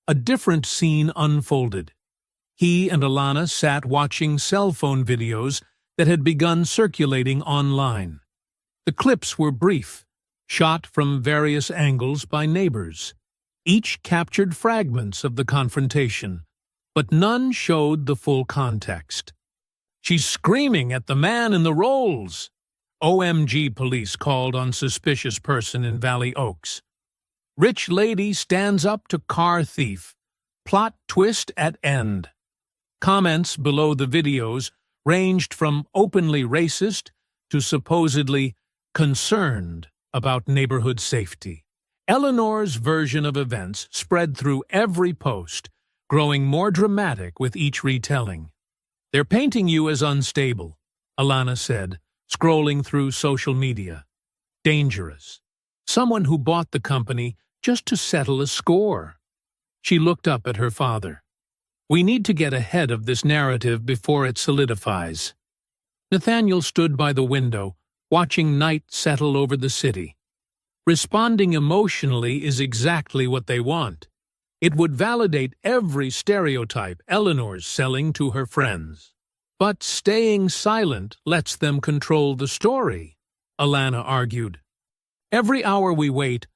S1: a different scene unfolded. He and Alana sat watching cell phone videos that had begun circulating online. The clips were brief, shot from various angles by neighbors. Each captured fragments of the confrontation, but none showed the full context. "She's screaming at the man in the rolls." OMG police called on suspicious person in Valley Oaks. "Rich lady stands up to car thief. Plot twist at end." Comments below the videos ranged from openly racist to supposedly concerned about neighborhood safety. Eleanor's version of events spread through every post, growing more dramatic with each retelling. "They're painting you as unstable," Alana said, scrolling through social media. "Dangerous. Someone who bought the company just to settle a score." She looked up at her father. "We need to get ahead of this narrative before it solidifies." Nathaniel stood by the window, watching night settle over the city. Responding emotionally is exactly what they want. It would validate every stereotype Eleanor's selling to her friends. "But staying silent lets them control the story," Alana argued. "Every hour we wait,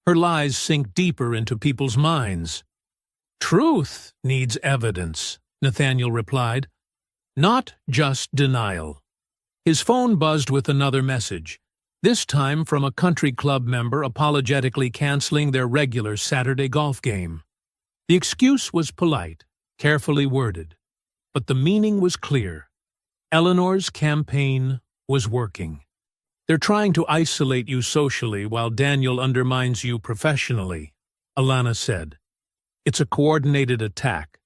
S1: her lies sink deeper into people's minds." "Truth needs evidence," Nathaniel replied. "Not just denial." His phone buzzed with another message, this time from a country club member apologetically canceling their regular Saturday golf game. The excuse was polite, carefully worded, but the meaning was clear. Eleanor's campaign was working. "They're trying to isolate you socially while Daniel undermines you professionally," Alana said. "It's a coordinated attack."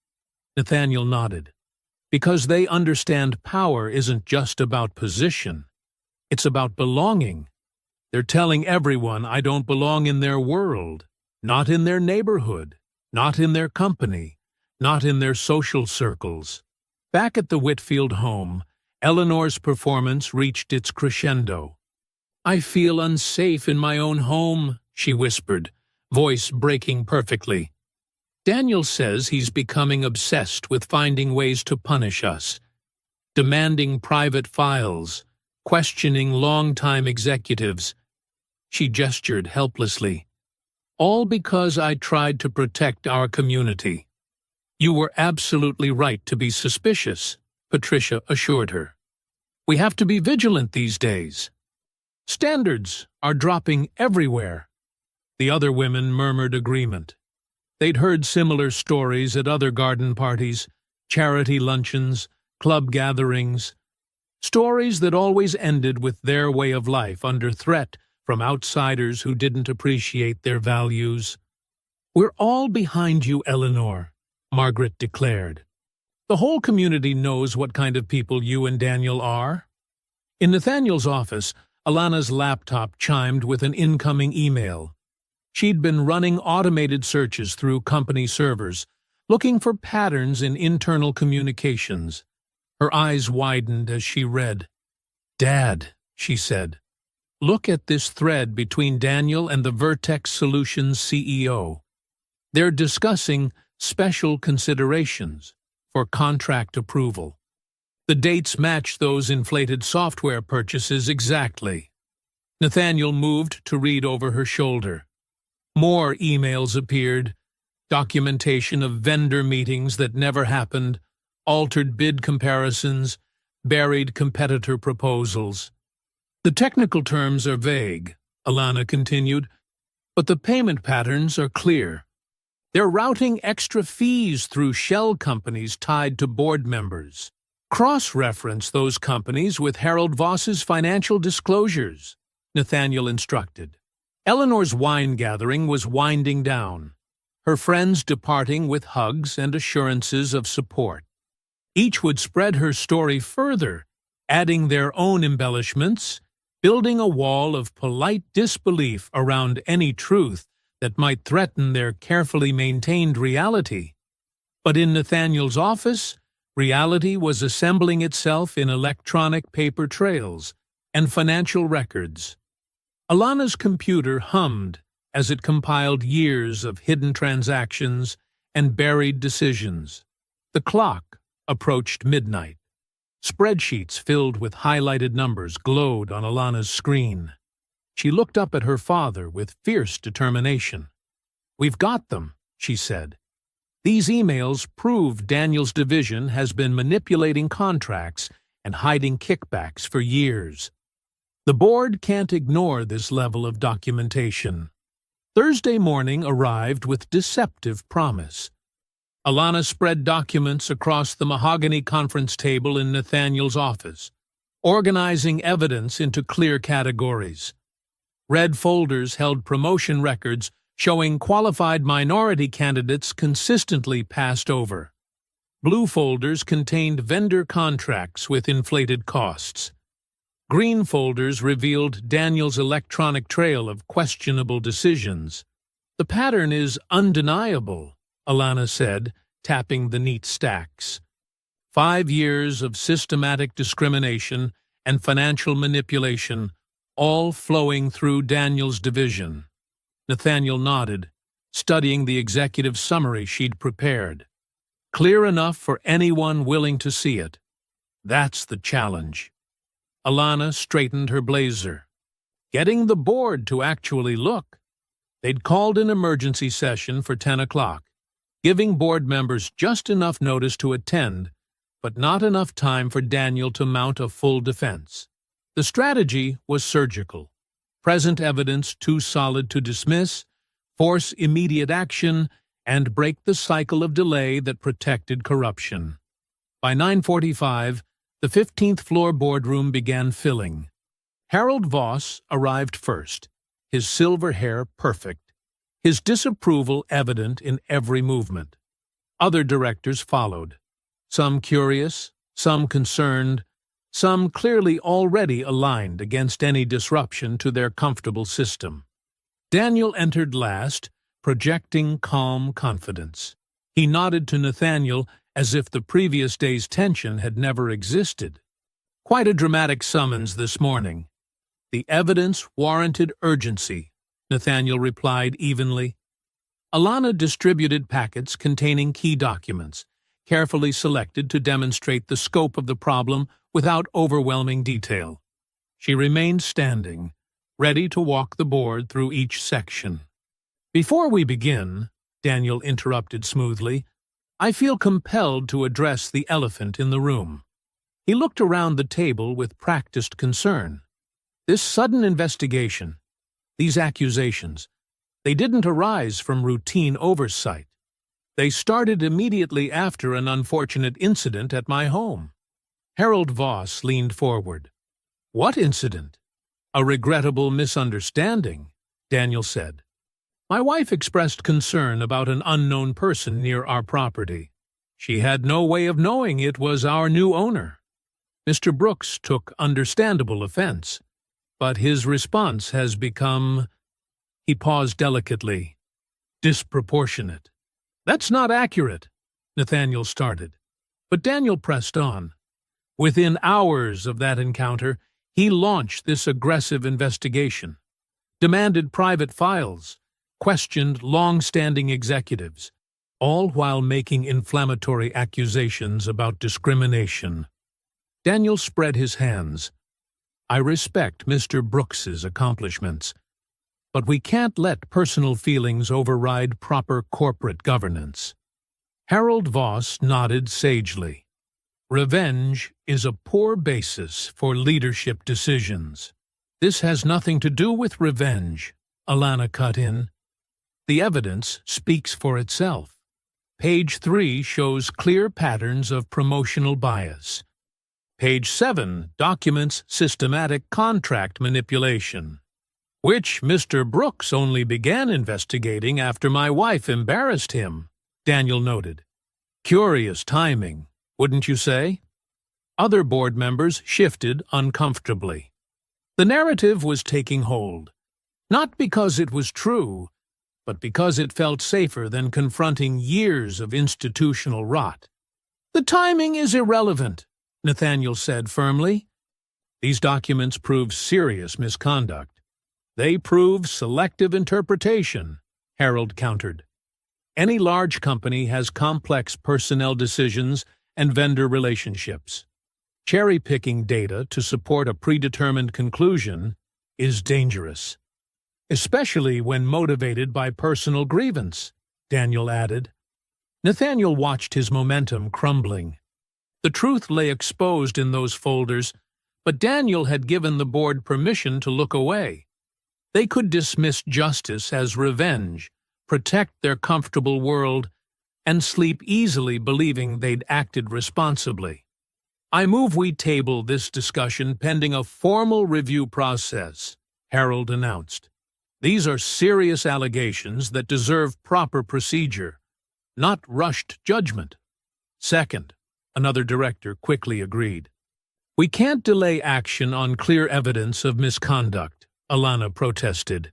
S1: Nathaniel nodded. "Because they understand power isn't just about position. It's about belonging. They're telling everyone I don't belong in their world, not in their neighborhood, not in their company, not in their social circles." Back at the Whitfield home, Eleanor's performance reached its crescendo. "I feel unsafe in my own home," she whispered, voice breaking perfectly. "Daniel says he's becoming obsessed with finding ways to punish us, demanding private files, questioning longtime executives." She gestured helplessly. "All because I tried to protect our community." "You were absolutely right to be suspicious," Patricia assured her. "We have to be vigilant these days. Standards are dropping everywhere." The other women murmured agreement. They'd heard similar stories at other garden parties, charity luncheons, club gatherings. Stories that always ended with their way of life under threat from outsiders who didn't appreciate their values. "We're all behind you, Eleanor," Margaret declared. "The whole community knows what kind of people you and Daniel are." In Nathaniel's office, Alana's laptop chimed with an incoming email. She'd been running automated searches through company servers, looking for patterns in internal communications. Her eyes widened as she read. "Dad," she said, "look at this thread between Daniel and the Vertex Solutions CEO. They're discussing special considerations for contract approval. The dates match those inflated software purchases exactly." Nathaniel moved to read over her shoulder. More emails appeared, documentation of vendor meetings that never happened, altered bid comparisons, buried competitor proposals. "The technical terms are vague," Alana continued, "but the payment patterns are clear. They're routing extra fees through shell companies tied to board members. Cross-reference those companies with Harold Voss's financial disclosures, Nathaniel instructed. Eleanor's wine gathering was winding down, her friends departing with hugs and assurances of support. Each would spread her story further, adding their own embellishments, building a wall of polite disbelief around any truth that might threaten their carefully maintained reality. But in Nathaniel's office, reality was assembling itself in electronic paper trails and financial records. Alana's computer hummed as it compiled years of hidden transactions and buried decisions. The clock approached midnight. Spreadsheets filled with highlighted numbers glowed on Alana's screen. She looked up at her father with fierce determination. "We've got them," she said. "These emails prove Daniel's division has been manipulating contracts and hiding kickbacks for years. The board can't ignore this level of documentation." Thursday morning arrived with deceptive promise. Alana spread documents across the mahogany conference table in Nathaniel's office, organizing evidence into clear categories. Red folders held promotion records showing qualified minority candidates consistently passed over. Blue folders contained vendor contracts with inflated costs. Green folders revealed Daniel's electronic trail of questionable decisions. "The pattern is undeniable," Alana said, tapping the neat stacks. 5 years of systematic discrimination and financial manipulation, all flowing through Daniel's division. Nathaniel nodded, studying the executive summary she'd prepared. Clear enough for anyone willing to see it. That's the challenge. Alana straightened her blazer. Getting the board to actually look. They'd called an emergency session for 10 o'clock, giving board members just enough notice to attend, but not enough time for Daniel to mount a full defense. The strategy was surgical. Present evidence too solid to dismiss, force immediate action, and break the cycle of delay that protected corruption. By 9:45, the 15th floor boardroom began filling. Harold Voss arrived first, his silver hair perfect, his disapproval evident in every movement. Other directors followed, some curious, some concerned, some clearly already aligned against any disruption to their comfortable system. Daniel entered last, projecting calm confidence. He nodded to Nathaniel as if the previous day's tension had never existed. "Quite a dramatic summons this morning. The evidence warranted urgency," Nathaniel replied evenly. Alana distributed packets containing key documents, carefully selected to demonstrate the scope of the problem without overwhelming detail. She remained standing, ready to walk the board through each section. "Before we begin," Daniel interrupted smoothly, "I feel compelled to address the elephant in the room." He looked around the table with practiced concern. This sudden investigation, these accusations, they didn't arise from routine oversight. They started immediately after an unfortunate incident at my home. Harold Voss leaned forward. "What incident?" "A regrettable misunderstanding," Daniel said. "My wife expressed concern about an unknown person near our property. She had no way of knowing it was our new owner. Mr. Brooks took understandable offense, but his response has become," he paused delicately, "disproportionate." "That's not accurate," Nathaniel started, but Daniel pressed on. Within hours of that encounter, he launched this aggressive investigation, demanded private files, questioned long-standing executives, all while making inflammatory accusations about discrimination. Daniel spread his hands. "I respect Mr. Brooks's accomplishments, but we can't let personal feelings override proper corporate governance." Harold Voss nodded sagely. "Revenge is a poor basis for leadership decisions." "This has nothing to do with revenge," Alana cut in. "The evidence speaks for itself. Page 3 shows clear patterns of promotional bias. Page 7 documents systematic contract manipulation, which Mr. Brooks only began investigating after my wife embarrassed him, Daniel noted. Curious timing, wouldn't you say? Other board members shifted uncomfortably. The narrative was taking hold, not because it was true, but because it felt safer than confronting years of institutional rot. The timing is irrelevant, Nathaniel said firmly. These documents prove serious misconduct. They prove selective interpretation, Harold countered. Any large company has complex personnel decisions and vendor relationships. Cherry-picking data to support a predetermined conclusion is dangerous, especially when motivated by personal grievance, Daniel added. Nathaniel watched his momentum crumbling. The truth lay exposed in those folders, but Daniel had given the board permission to look away. They could dismiss justice as revenge, protect their comfortable world, and sleep easily believing they'd acted responsibly. I move we table this discussion pending a formal review process, Harold announced. These are serious allegations that deserve proper procedure, not rushed judgment. Second, another director quickly agreed. We can't delay action on clear evidence of misconduct, Alana protested.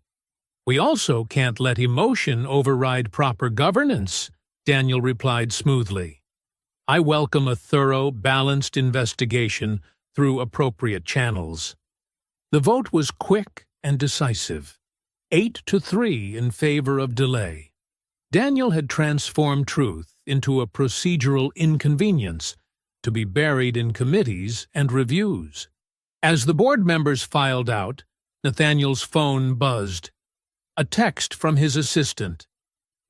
S1: We also can't let emotion override proper governance, Daniel replied smoothly. I welcome a thorough, balanced investigation through appropriate channels. The vote was quick and decisive, 8-3 in favor of delay. Daniel had transformed truth into a procedural inconvenience to be buried in committees and reviews. As the board members filed out, Nathaniel's phone buzzed. A text from his assistant.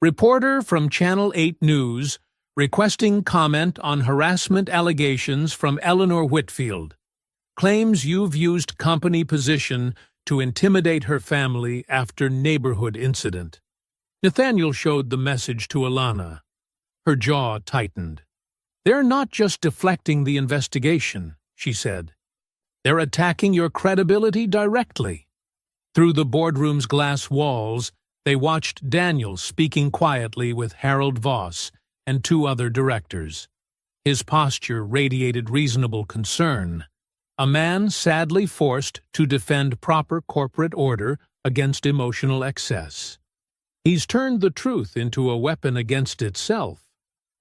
S1: Reporter from Channel 8 News requesting comment on harassment allegations from Eleanor Whitfield. Claims you've used company position to intimidate her family after neighborhood incident. Nathaniel showed the message to Alana. Her jaw tightened. They're not just deflecting the investigation, she said. They're attacking your credibility directly. Through the boardroom's glass walls, they watched Daniel speaking quietly with Harold Voss and 2 other directors. His posture radiated reasonable concern. A man sadly forced to defend proper corporate order against emotional excess. He's turned the truth into a weapon against itself,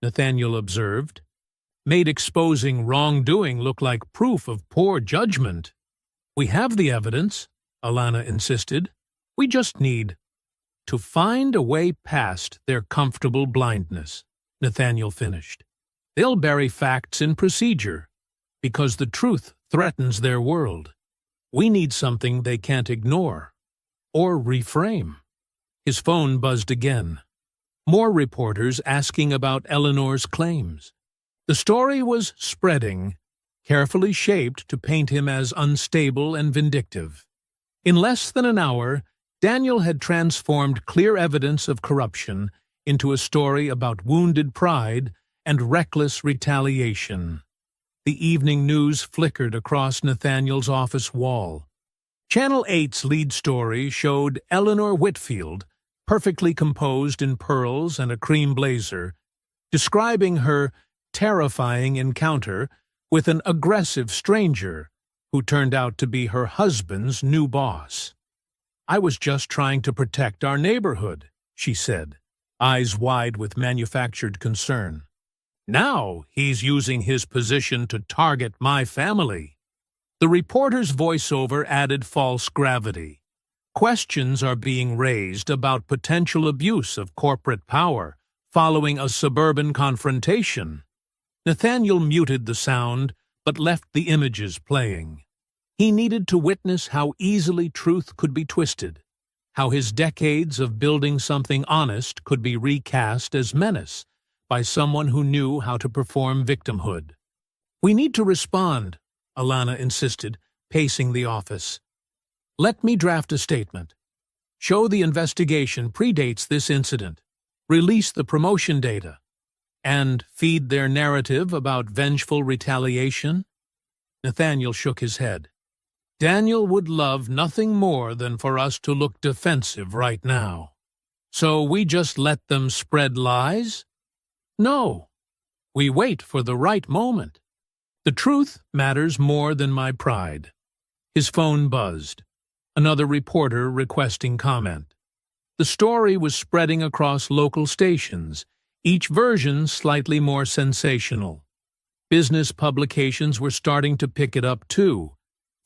S1: Nathaniel observed. Made exposing wrongdoing look like proof of poor judgment. We have the evidence, Alana insisted. We just need to find a way past their comfortable blindness, Nathaniel finished. They'll bury facts in procedure, because the truth threatens their world. We need something they can't ignore, or reframe. His phone buzzed again. More reporters asking about Eleanor's claims. The story was spreading, carefully shaped to paint him as unstable and vindictive. In less than an hour, Daniel had transformed clear evidence of corruption into a story about wounded pride and reckless retaliation. The evening news flickered across Nathaniel's office wall. Channel 8's lead story showed Eleanor Whitfield, perfectly composed in pearls and a cream blazer, describing her terrifying encounter with an aggressive stranger who turned out to be her husband's new boss. I was just trying to protect our neighborhood, she said, eyes wide with manufactured concern. Now he's using his position to target my family. The reporter's voiceover added false gravity. Questions are being raised about potential abuse of corporate power following a suburban confrontation. Nathaniel muted the sound, but left the images playing. He needed to witness how easily truth could be twisted, how his decades of building something honest could be recast as menace by someone who knew how to perform victimhood. We need to respond, Alana insisted, pacing the office. Let me draft a statement. Show the investigation predates this incident. Release the promotion data. And feed their narrative about vengeful retaliation? Nathaniel shook his head. Daniel would love nothing more than for us to look defensive right now. So we just let them spread lies? No. We wait for the right moment. The truth matters more than my pride. His phone buzzed. Another reporter requesting comment. The story was spreading across local stations, each version slightly more sensational. Business publications were starting to pick it up too,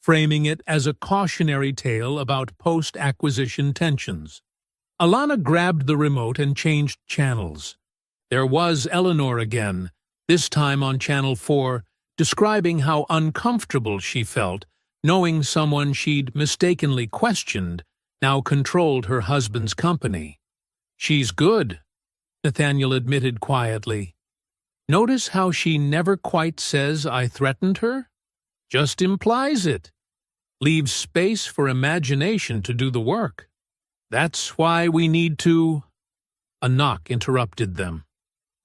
S1: framing it as a cautionary tale about post-acquisition tensions. Alana grabbed the remote and changed channels. There was Eleanor again, this time on Channel 4, describing how uncomfortable she felt, knowing someone she'd mistakenly questioned now controlled her husband's company. She's good, Nathaniel admitted quietly. Notice how she never quite says I threatened her? Just implies it. Leaves space for imagination to do the work. That's why we need to… A knock interrupted them.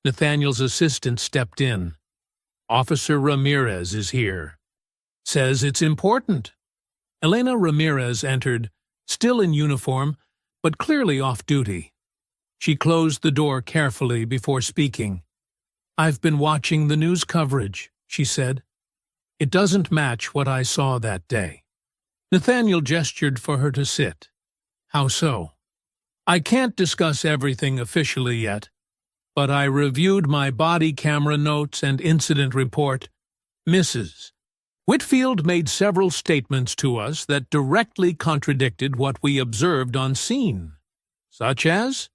S1: Nathaniel's assistant stepped in. Officer Ramirez is here. Says it's important. Elena Ramirez entered, still in uniform, but clearly off duty. She closed the door carefully before speaking. I've been watching the news coverage, she said. It doesn't match what I saw that day. Nathaniel gestured for her to sit. How so? I can't discuss everything officially yet, but I reviewed my body camera notes and incident report. Mrs. Whitfield made several statements to us that directly contradicted what we observed on scene. Such as?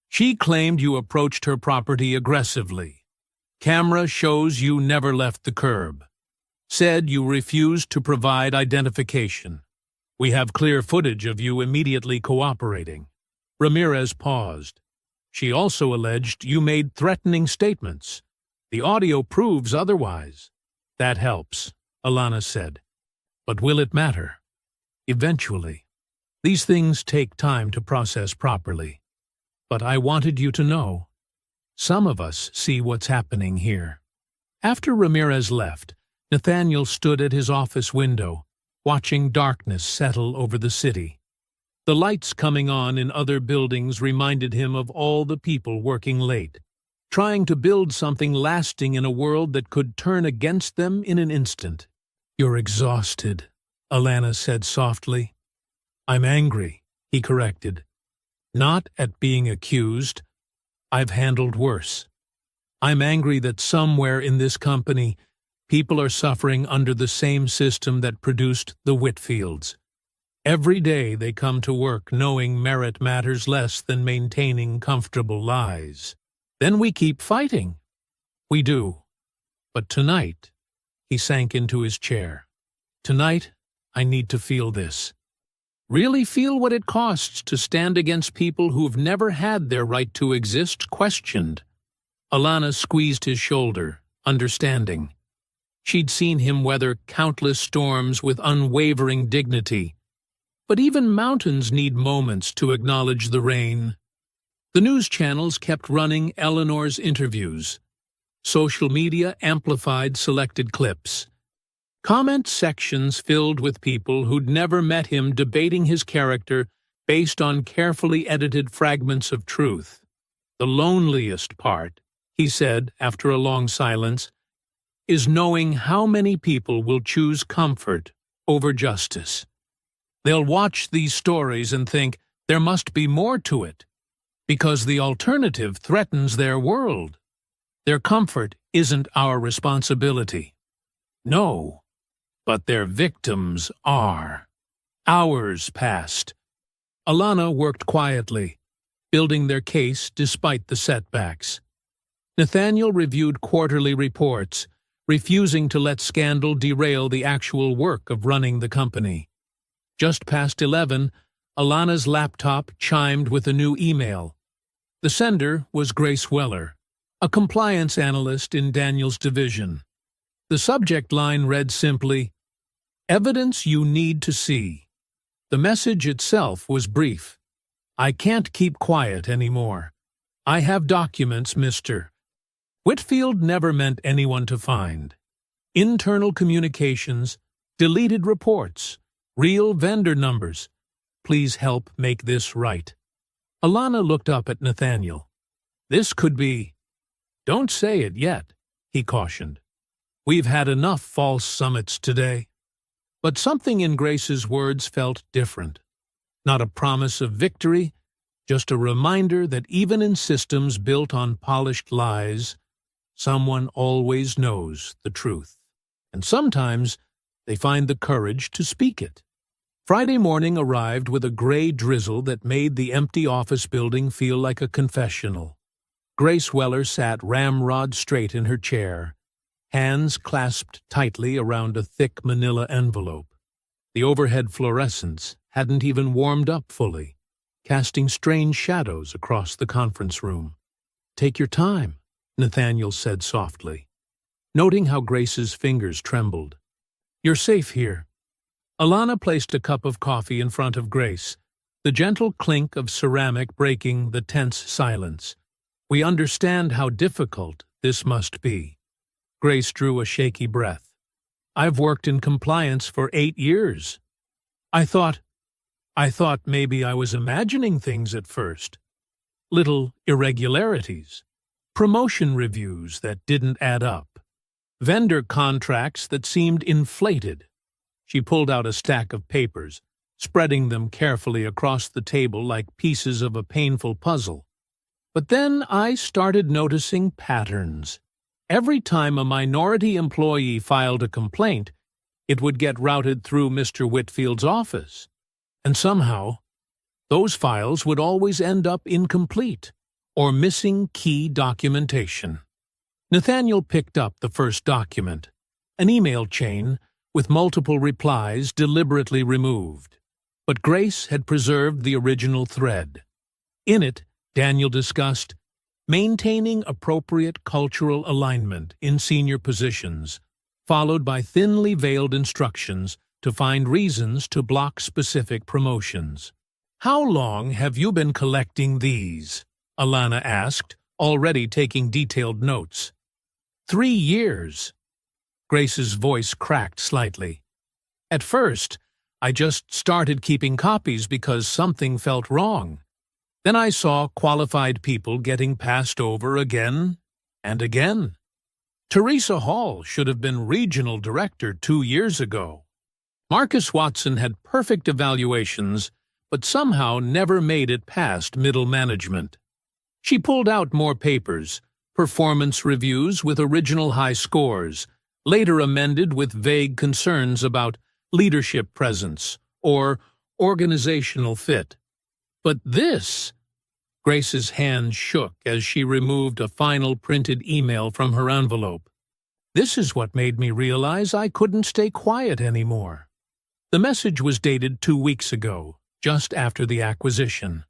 S1: She claimed you approached her property aggressively. Camera shows you never left the curb. Said you refused to provide identification. We have clear footage of you immediately cooperating. Ramirez paused. She also alleged you made threatening statements. The audio proves otherwise. That helps, Alana said. But will it matter? Eventually. These things take time to process properly. But I wanted you to know. Some of us see what's happening here. After Ramirez left, Nathaniel stood at his office window, watching darkness settle over the city. The lights coming on in other buildings reminded him of all the people working late, trying to build something lasting in a world that could turn against them in an instant. You're exhausted, Alana said softly. I'm angry, he corrected. Not at being accused. I've handled worse. I'm angry that somewhere in this company, people are suffering under the same system that produced the Whitfields. Every day they come to work knowing merit matters less than maintaining comfortable lives. Then we keep fighting. We do. But tonight, he sank into his chair. Tonight, I need to feel this. Really feel what it costs to stand against people who've never had their right to exist questioned. Alana squeezed his shoulder, understanding. She'd seen him weather countless storms with unwavering dignity. But even mountains need moments to acknowledge the rain. The news channels kept running Eleanor's interviews. Social media amplified selected clips. Comment sections filled with people who'd never met him debating his character based on carefully edited fragments of truth. The loneliest part, he said after a long silence, is knowing how many people will choose comfort over justice. They'll watch these stories and think there must be more to it, because the alternative threatens their world. Their comfort isn't our responsibility. No, but their victims are. Hours passed. Alana worked quietly, building their case despite the setbacks. Nathaniel reviewed quarterly reports, refusing to let scandal derail the actual work of running the company. Just past 11, Alana's laptop chimed with a new email. The sender was Grace Weller, a compliance analyst in Daniel's division. The subject line read simply, "Evidence you need to see." The message itself was brief. "I can't keep quiet anymore. I have documents, Mr. Whitfield never meant anyone to find. internal communications, deleted reports, real vendor numbers. Please help make this right. Alana looked up at Nathaniel. This could be— Don't say it yet, he cautioned. We've had enough false summits today. But something in Grace's words felt different. Not a promise of victory, just a reminder that even in systems built on polished lies, someone always knows the truth. And sometimes they find the courage to speak it. Friday morning arrived with a gray drizzle that made the empty office building feel like a confessional. Grace Weller sat ramrod straight in her chair, hands clasped tightly around a thick manila envelope. The overhead fluorescents hadn't even warmed up fully, casting strange shadows across the conference room. Take your time, Nathaniel said softly, noting how Grace's fingers trembled. You're safe here. Alana placed a cup of coffee in front of Grace, the gentle clink of ceramic breaking the tense silence. We understand how difficult this must be. Grace drew a shaky breath. I've worked in compliance for 8 years. I thought maybe I was imagining things at first. Little irregularities. Promotion reviews that didn't add up. Vendor contracts that seemed inflated. She pulled out a stack of papers, spreading them carefully across the table like pieces of a painful puzzle. But then I started noticing patterns. Every time a minority employee filed a complaint, it would get routed through Mr. Whitfield's office. And somehow, those files would always end up incomplete or missing key documentation. Nathaniel picked up the first document, an email chain with multiple replies deliberately removed. But Grace had preserved the original thread. In it, Daniel discussed maintaining appropriate cultural alignment in senior positions, followed by thinly veiled instructions to find reasons to block specific promotions. How long have you been collecting these? Alana asked, already taking detailed notes. 3 years. Grace's voice cracked slightly. At first, I just started keeping copies because something felt wrong. Then I saw qualified people getting passed over again and again. Teresa Hall should have been regional director 2 years ago. Marcus Watson had perfect evaluations, but somehow never made it past middle management. She pulled out more papers, performance reviews with original high scores, later amended with vague concerns about leadership presence or organizational fit. But this— Grace's hand shook as she removed a final printed email from her envelope. This is what made me realize I couldn't stay quiet anymore. The message was dated 2 weeks ago, just after the acquisition.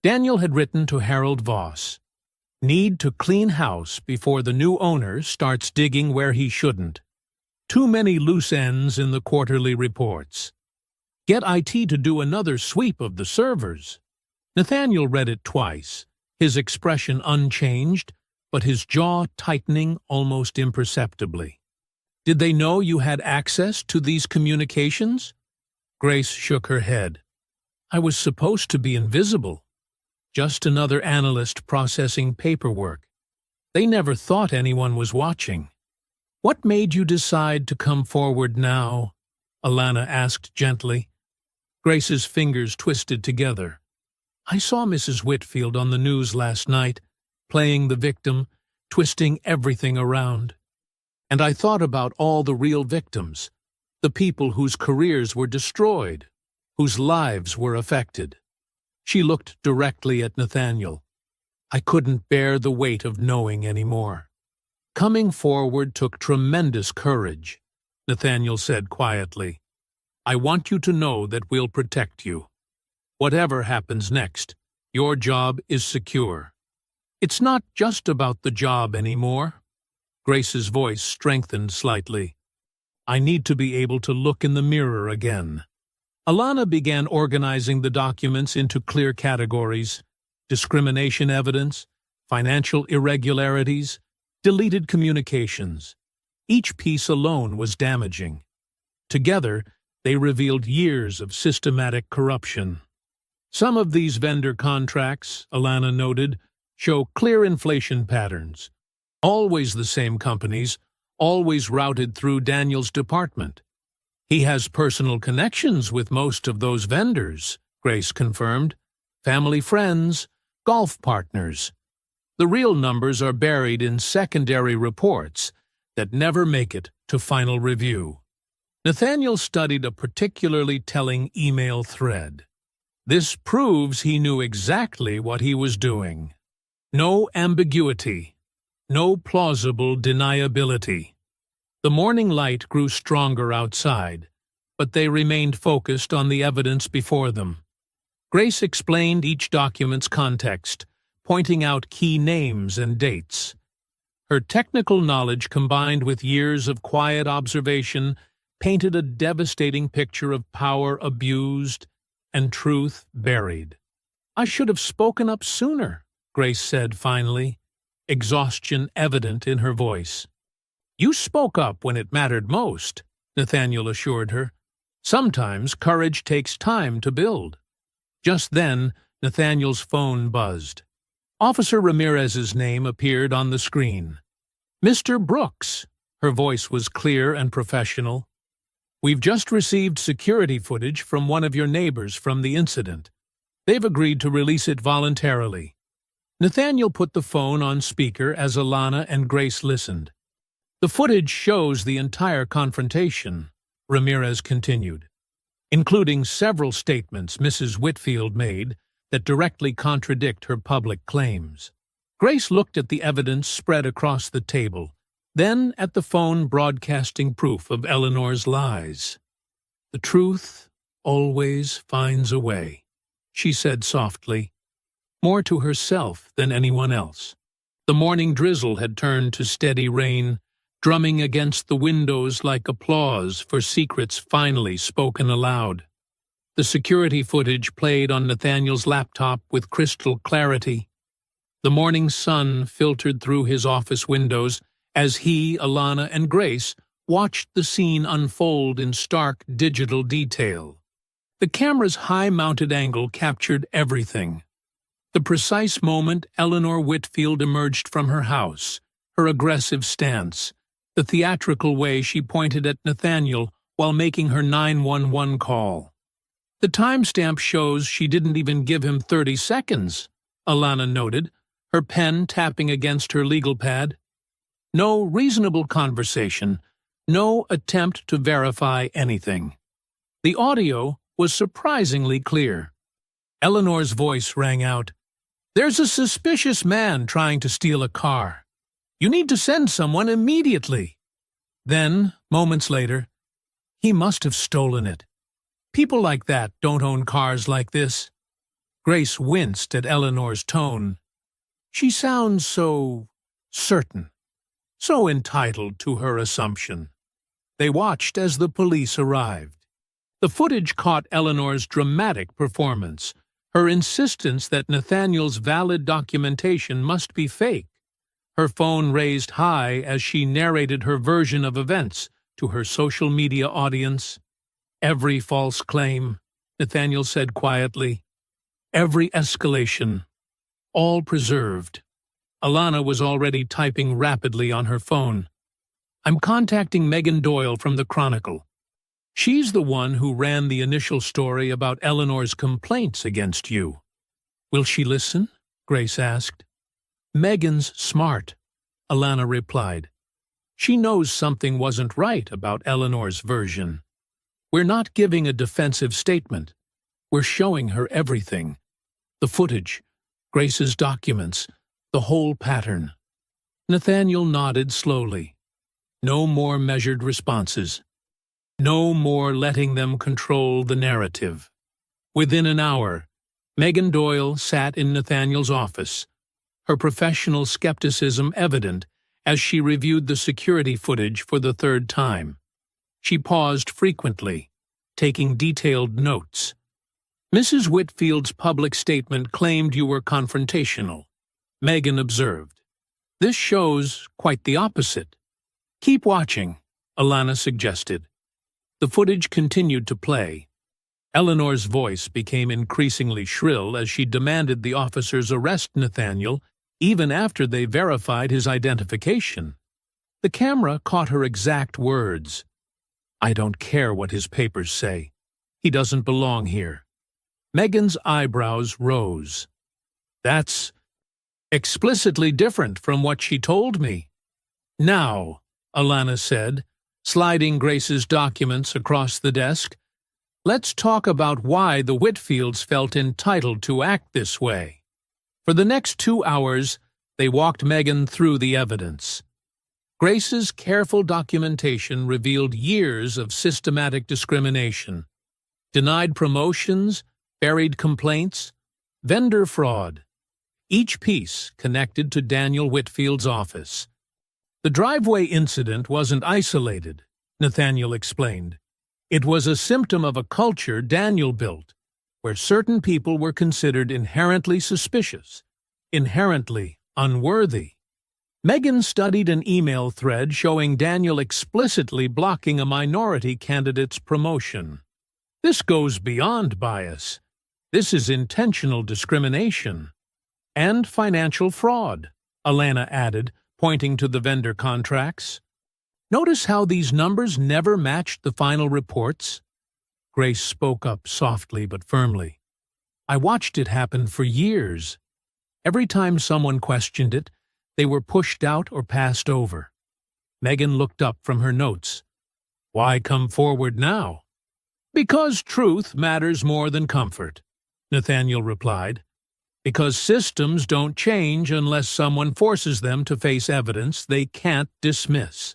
S1: Daniel had written to Harold Voss. Need to clean house before the new owner starts digging where he shouldn't. Too many loose ends in the quarterly reports. Get IT to do another sweep of the servers. Nathaniel read it twice, his expression unchanged, but his jaw tightening almost imperceptibly. Did they know you had access to these communications? Grace shook her head. I was supposed to be invisible. Just another analyst processing paperwork. They never thought anyone was watching. What made you decide to come forward now? Alana asked gently. Grace's fingers twisted together. I saw Mrs. Whitfield on the news last night, playing the victim, twisting everything around. And I thought about all the real victims, the people whose careers were destroyed, whose lives were affected. She looked directly at Nathaniel. I couldn't bear the weight of knowing anymore. Coming forward took tremendous courage, Nathaniel said quietly. I want you to know that we'll protect you. Whatever happens next, your job is secure. It's not just about the job anymore. Grace's voice strengthened slightly. I need to be able to look in the mirror again. Alana began organizing the documents into clear categories: discrimination evidence, financial irregularities, deleted communications. Each piece alone was damaging. Together, they revealed years of systematic corruption. Some of these vendor contracts, Alana noted, show clear inflation patterns. Always the same companies, always routed through Daniel's department. He has personal connections with most of those vendors, Grace confirmed. Family friends, golf partners. The real numbers are buried in secondary reports that never make it to final review. Nathaniel studied a particularly telling email thread. This proves he knew exactly what he was doing. No ambiguity, no plausible deniability. The morning light grew stronger outside, but they remained focused on the evidence before them. Grace explained each document's context, pointing out key names and dates. Her technical knowledge combined with years of quiet observation painted a devastating picture of power abused and truth buried. "I should have spoken up sooner," Grace said finally, exhaustion evident in her voice. "You spoke up when it mattered most," Nathaniel assured her. "Sometimes courage takes time to build." Just then, Nathaniel's phone buzzed. Officer Ramirez's name appeared on the screen. "Mr. Brooks," her voice was clear and professional. "We've just received security footage from one of your neighbors from the incident. They've agreed to release it voluntarily." Nathaniel put the phone on speaker as Alana and Grace listened. "The footage shows the entire confrontation," Ramirez continued, "including several statements Mrs. Whitfield made that directly contradict her public claims." Grace looked at the evidence spread across the table, then at the phone broadcasting proof of Eleanor's lies. "The truth always finds a way," she said softly, more to herself than anyone else. The morning drizzle had turned to steady rain, drumming against the windows like applause for secrets finally spoken aloud. The security footage played on Nathaniel's laptop with crystal clarity. The morning sun filtered through his office windows as he, Alana, and Grace watched the scene unfold in stark digital detail. The camera's high-mounted angle captured everything. The precise moment Eleanor Whitfield emerged from her house, her aggressive stance, the theatrical way she pointed at Nathaniel while making her 911 call. "The timestamp shows she didn't even give him 30 seconds, Alana noted, her pen tapping against her legal pad. No reasonable conversation, no attempt to verify anything. The audio was surprisingly clear. Eleanor's voice rang out, "There's a suspicious man trying to steal a car. You need to send someone immediately." Then, moments later, "He must have stolen it. People like that don't own cars like this." Grace winced at Eleanor's tone. She sounds so certain, so entitled to her assumption. They watched as the police arrived. The footage caught Eleanor's dramatic performance, her insistence that Nathaniel's valid documentation must be fake. Her phone raised high as she narrated her version of events to her social media audience. "Every false claim," Nathaniel said quietly. "Every escalation. All preserved." Alana was already typing rapidly on her phone. "I'm contacting Megan Doyle from the Chronicle. She's the one who ran the initial story about Eleanor's complaints against you." "Will she listen?" Grace asked. "Megan's smart," Alana replied. "She knows something wasn't right about Eleanor's version. We're not giving a defensive statement. We're showing her everything. The footage, Grace's documents, the whole pattern." Nathaniel nodded slowly. No more measured responses. No more letting them control the narrative. Within an hour, Megan Doyle sat in Nathaniel's office, her professional skepticism evident as she reviewed the security footage for the third time. She paused frequently, taking detailed notes. "Mrs. Whitfield's public statement claimed you were confrontational," Megan observed. "This shows quite the opposite. Keep watching, Alana suggested. The footage continued to play. Eleanor's voice became increasingly shrill as she demanded the officers arrest Nathaniel even after they verified his identification. The camera caught her exact words. "I don't care what his papers say. He doesn't belong here." Megan's eyebrows rose. "That's explicitly different from what she told me." "Now," Alana said, sliding Grace's documents across the desk, "let's talk about why the Whitfields felt entitled to act this way." For the next 2 hours, they walked Megan through the evidence. Grace's careful documentation revealed years of systematic discrimination, denied promotions, buried complaints, vendor fraud, each piece connected to Daniel Whitfield's office. The driveway incident wasn't isolated, Nathaniel explained. It was a symptom of a culture Daniel built, where certain people were considered inherently suspicious, inherently unworthy. Megan studied an email thread showing Daniel explicitly blocking a minority candidate's promotion. "This goes beyond bias. This is intentional discrimination. And financial fraud," Alana added, pointing to the vendor contracts. "Notice how these numbers never matched the final reports?" Grace spoke up softly but firmly. "I watched it happen for years. Every time someone questioned it, they were pushed out or passed over." Megan looked up from her notes. "Why come forward now?" "Because truth matters more than comfort," Nathaniel replied. "Because systems don't change unless someone forces them to face evidence they can't dismiss."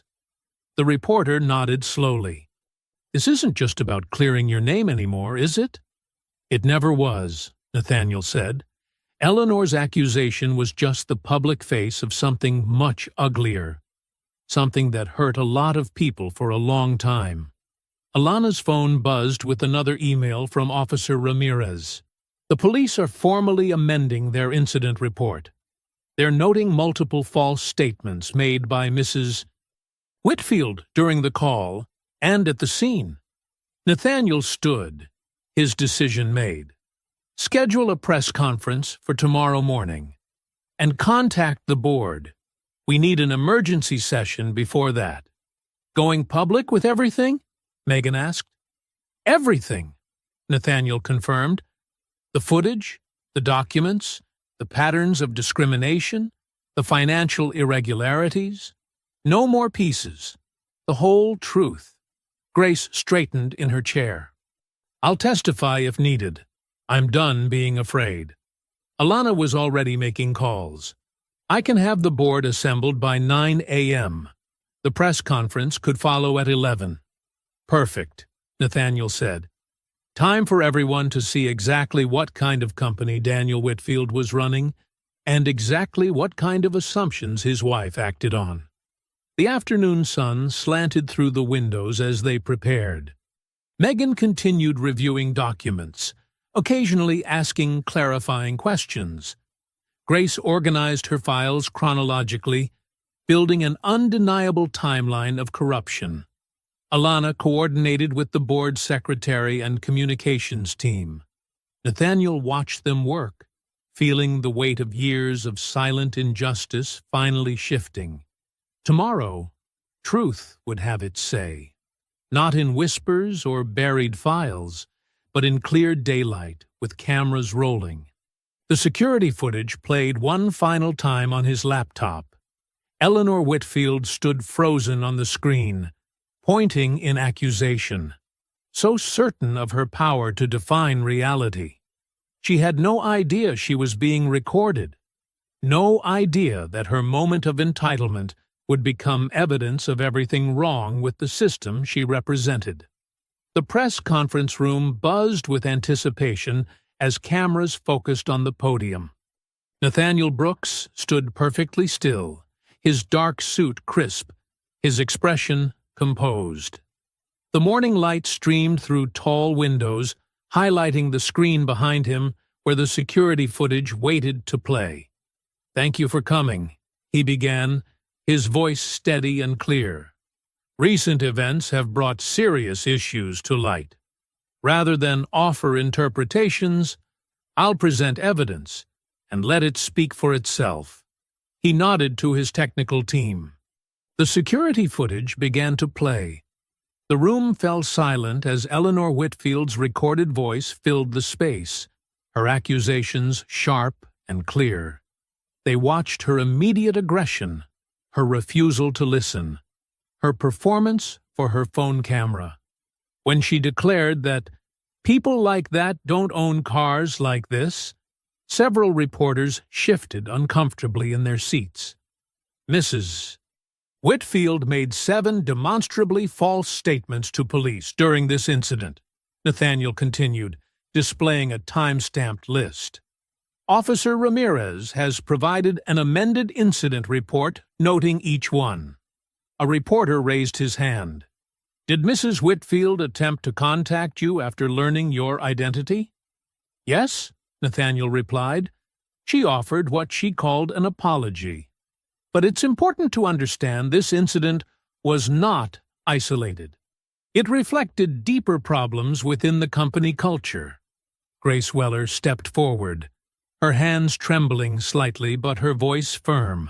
S1: The reporter nodded slowly. "This isn't just about clearing your name anymore, is it?" "It never was," Nathaniel said. "Eleanor's accusation was just the public face of something much uglier, something that hurt a lot of people for a long time." Alana's phone buzzed with another email from Officer Ramirez. "The police are formally amending their incident report. They're noting multiple false statements made by Mrs. Whitfield during the call and at the scene." Nathaniel stood, his decision made. "Schedule a press conference for tomorrow morning. And contact the board. We need an emergency session before that." "Going public with everything?" Megan asked. "Everything," Nathaniel confirmed. "The footage, the documents, the patterns of discrimination, the financial irregularities. No more pieces. The whole truth." Grace straightened in her chair. "I'll testify if needed. I'm done being afraid." Alana was already making calls. "I can have the board assembled by 9 a.m. The press conference could follow at 11. "Perfect," Nathaniel said. "Time for everyone to see exactly what kind of company Daniel Whitfield was running and exactly what kind of assumptions his wife acted on." The afternoon sun slanted through the windows as they prepared. Megan continued reviewing documents, occasionally asking clarifying questions. Grace organized her files chronologically, building an undeniable timeline of corruption. Alana coordinated with the board secretary and communications team. Nathaniel watched them work, feeling the weight of years of silent injustice finally shifting. Tomorrow, truth would have its say, not in whispers or buried files, but in clear daylight with cameras rolling. The security footage played one final time on his laptop. Eleanor Whitfield stood frozen on the screen, pointing in accusation, so certain of her power to define reality. She had no idea she was being recorded, no idea that her moment of entitlement would become evidence of everything wrong with the system she represented. The press conference room buzzed with anticipation as cameras focused on the podium. Nathaniel Brooks stood perfectly still, his dark suit crisp, his expression composed. The morning light streamed through tall windows, highlighting the screen behind him where the security footage waited to play. "Thank you for coming," he began, his voice steady and clear. Recent events have brought serious issues to light. Rather than offer interpretations, I'll present evidence and let it speak for itself." He nodded to his technical team. The security footage began to play. The room fell silent as Eleanor Whitfield's recorded voice filled the space, her accusations sharp and clear. They watched her immediate aggression, her refusal to listen, her performance for her phone camera. When she declared that people like that don't own cars like this, several reporters shifted uncomfortably in their seats. Mrs. Whitfield made 7 demonstrably false statements to police during this incident, Nathaniel continued, displaying a time-stamped list. Officer Ramirez has provided an amended incident report noting each one. A reporter raised his hand. "Did Mrs. Whitfield attempt to contact you after learning your identity?" "Yes," Nathaniel replied. "She offered what she called an apology. But it's important to understand this incident was not isolated. It reflected deeper problems within the company culture." Grace Weller stepped forward, her hands trembling slightly but her voice firm.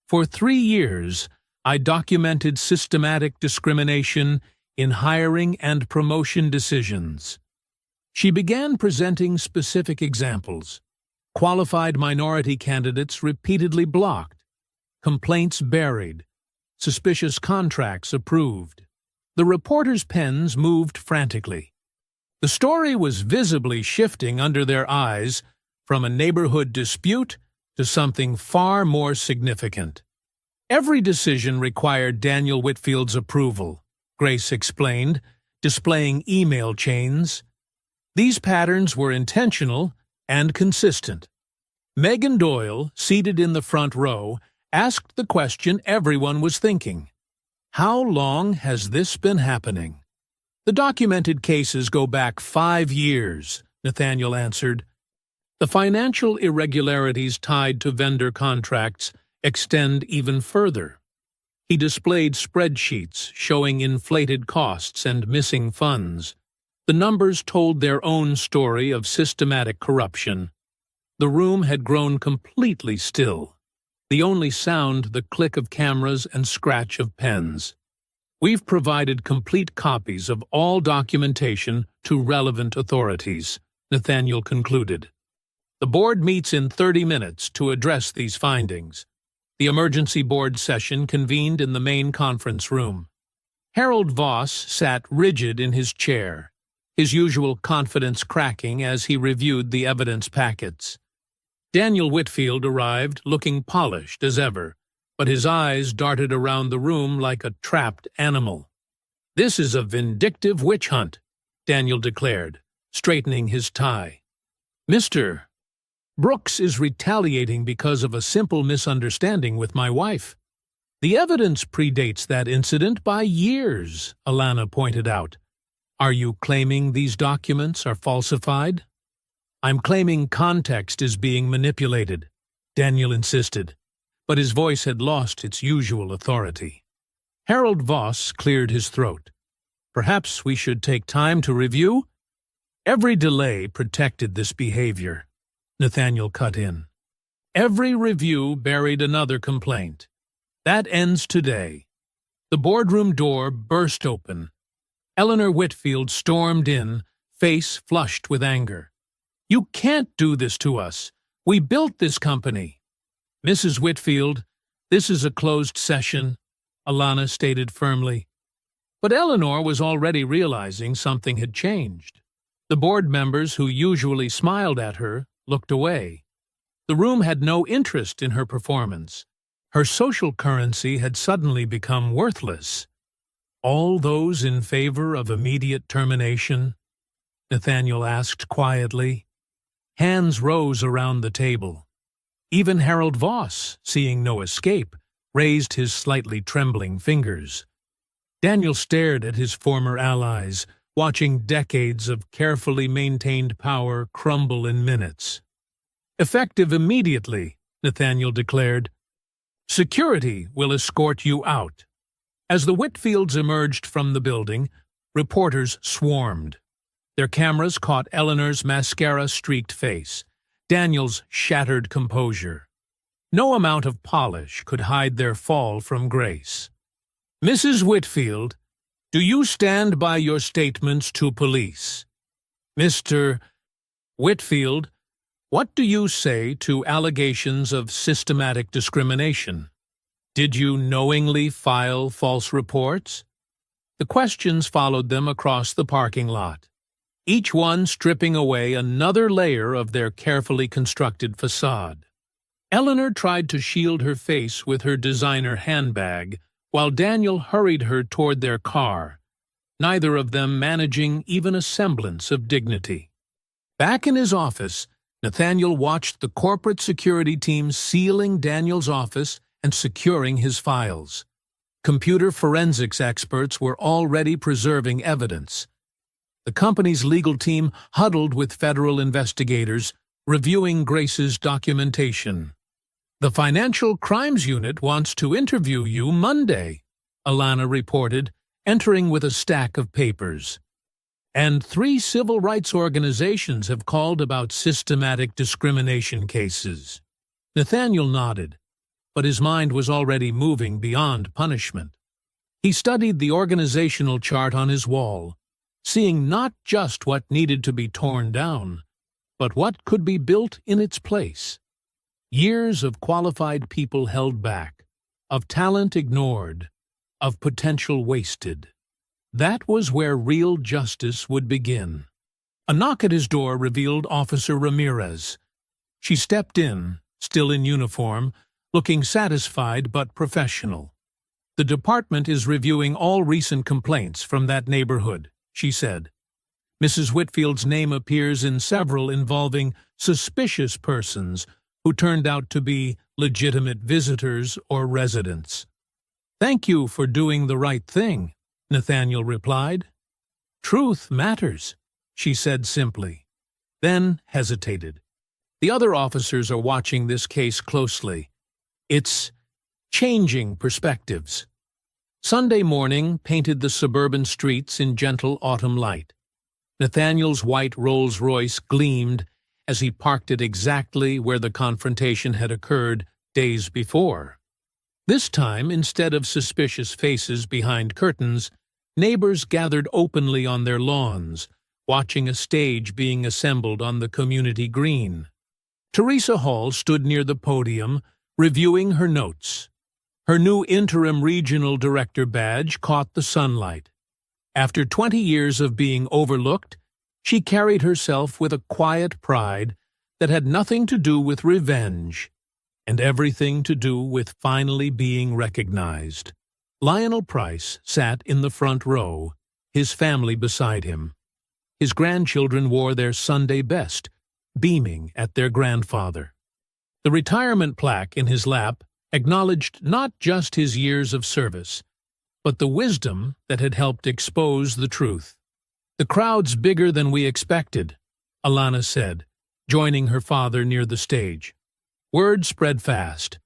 S1: "For 3 years, I documented systematic discrimination in hiring and promotion decisions." She began presenting specific examples. Qualified minority candidates repeatedly blocked, complaints buried, suspicious contracts approved. The reporters' pens moved frantically. The story was visibly shifting under their eyes from a neighborhood dispute to something far more significant. "Every decision required Daniel Whitfield's approval," Grace explained, displaying email chains. These patterns were intentional and consistent. Megan Doyle, seated in the front row, asked the question everyone was thinking. How long has this been happening? "The documented cases go back 5 years, Nathaniel answered. "The financial irregularities tied to vendor contracts extend even further." He displayed spreadsheets showing inflated costs and missing funds. The numbers told their own story of systematic corruption. The room had grown completely still, the only sound the click of cameras and scratch of pens. "We've provided complete copies of all documentation to relevant authorities," Nathaniel concluded. "The board meets in 30 minutes to address these findings." The emergency board session convened in the main conference room. Harold Voss sat rigid in his chair, his usual confidence cracking as he reviewed the evidence packets. Daniel Whitfield arrived looking polished as ever, but his eyes darted around the room like a trapped animal. "This is a vindictive witch hunt," Daniel declared, straightening his tie. "Mr. Brooks is retaliating because of a simple misunderstanding with my wife." "The evidence predates that incident by years," Alana pointed out. "Are you claiming these documents are falsified?" "I'm claiming context is being manipulated," Daniel insisted, but his voice had lost its usual authority. Harold Voss cleared his throat. "Perhaps we should take time to review?" "Every delay protected this behavior," Nathaniel cut in. "Every review buried another complaint. That ends today." The boardroom door burst open. Eleanor Whitfield stormed in, face flushed with anger. "You can't do this to us. We built this company." "Mrs. Whitfield, this is a closed session," Alana stated firmly. But Eleanor was already realizing something had changed. The board members who usually smiled at her looked away. The room had no interest in her performance. Her social currency had suddenly become worthless. "All those in favor of immediate termination?" Nathaniel asked quietly. Hands rose around the table. Even Harold Voss, seeing no escape, raised his slightly trembling fingers. Daniel stared at his former allies, watching decades of carefully maintained power crumble in minutes. "Effective immediately," Nathaniel declared. "Security will escort you out." As the Whitfields emerged from the building, reporters swarmed. Their cameras caught Eleanor's mascara-streaked face, Daniel's shattered composure. No amount of polish could hide their fall from grace. "Mrs. Whitfield, do you stand by your statements to police?" "Mr. Whitfield, what do you say to allegations of systematic discrimination? Did you knowingly file false reports?" The questions followed them across the parking lot, each one stripping away another layer of their carefully constructed facade. Eleanor tried to shield her face with her designer handbag, while Daniel hurried her toward their car, neither of them managing even a semblance of dignity. Back in his office, Nathaniel watched the corporate security team sealing Daniel's office and securing his files. Computer forensics experts were already preserving evidence. The company's legal team huddled with federal investigators, reviewing Grace's documentation. "The Financial Crimes Unit wants to interview you Monday," Alana reported, entering with a stack of papers. "And 3 civil rights organizations have called about systematic discrimination cases." Nathaniel nodded, but his mind was already moving beyond punishment. He studied the organizational chart on his wall, seeing not just what needed to be torn down, but what could be built in its place. Years of qualified people held back, of talent ignored, of potential wasted. That was where real justice would begin. A knock at his door revealed Officer Ramirez. She stepped in, still in uniform, looking satisfied but professional. "The department is reviewing all recent complaints from that neighborhood," she said. "Mrs. Whitfield's name appears in several involving suspicious persons who turned out to be legitimate visitors or residents." "Thank you for doing the right thing," Nathaniel replied. "Truth matters," she said simply, then hesitated. "The other officers are watching this case closely. It's changing perspectives." Sunday morning painted the suburban streets in gentle autumn light. Nathaniel's white Rolls-Royce gleamed as he parked it exactly where the confrontation had occurred days before. This time, instead of suspicious faces behind curtains, neighbors gathered openly on their lawns, watching a stage being assembled on the community green. Teresa Hall stood near the podium, reviewing her notes. Her new interim regional director badge caught the sunlight. After 20 years of being overlooked, she carried herself with a quiet pride that had nothing to do with revenge and everything to do with finally being recognized. Lionel Price sat in the front row, his family beside him. His grandchildren wore their Sunday best, beaming at their grandfather. The retirement plaque in his lap acknowledged not just his years of service, but the wisdom that had helped expose the truth. "The crowd's bigger than we expected," Alana said, joining her father near the stage. Word spread fast.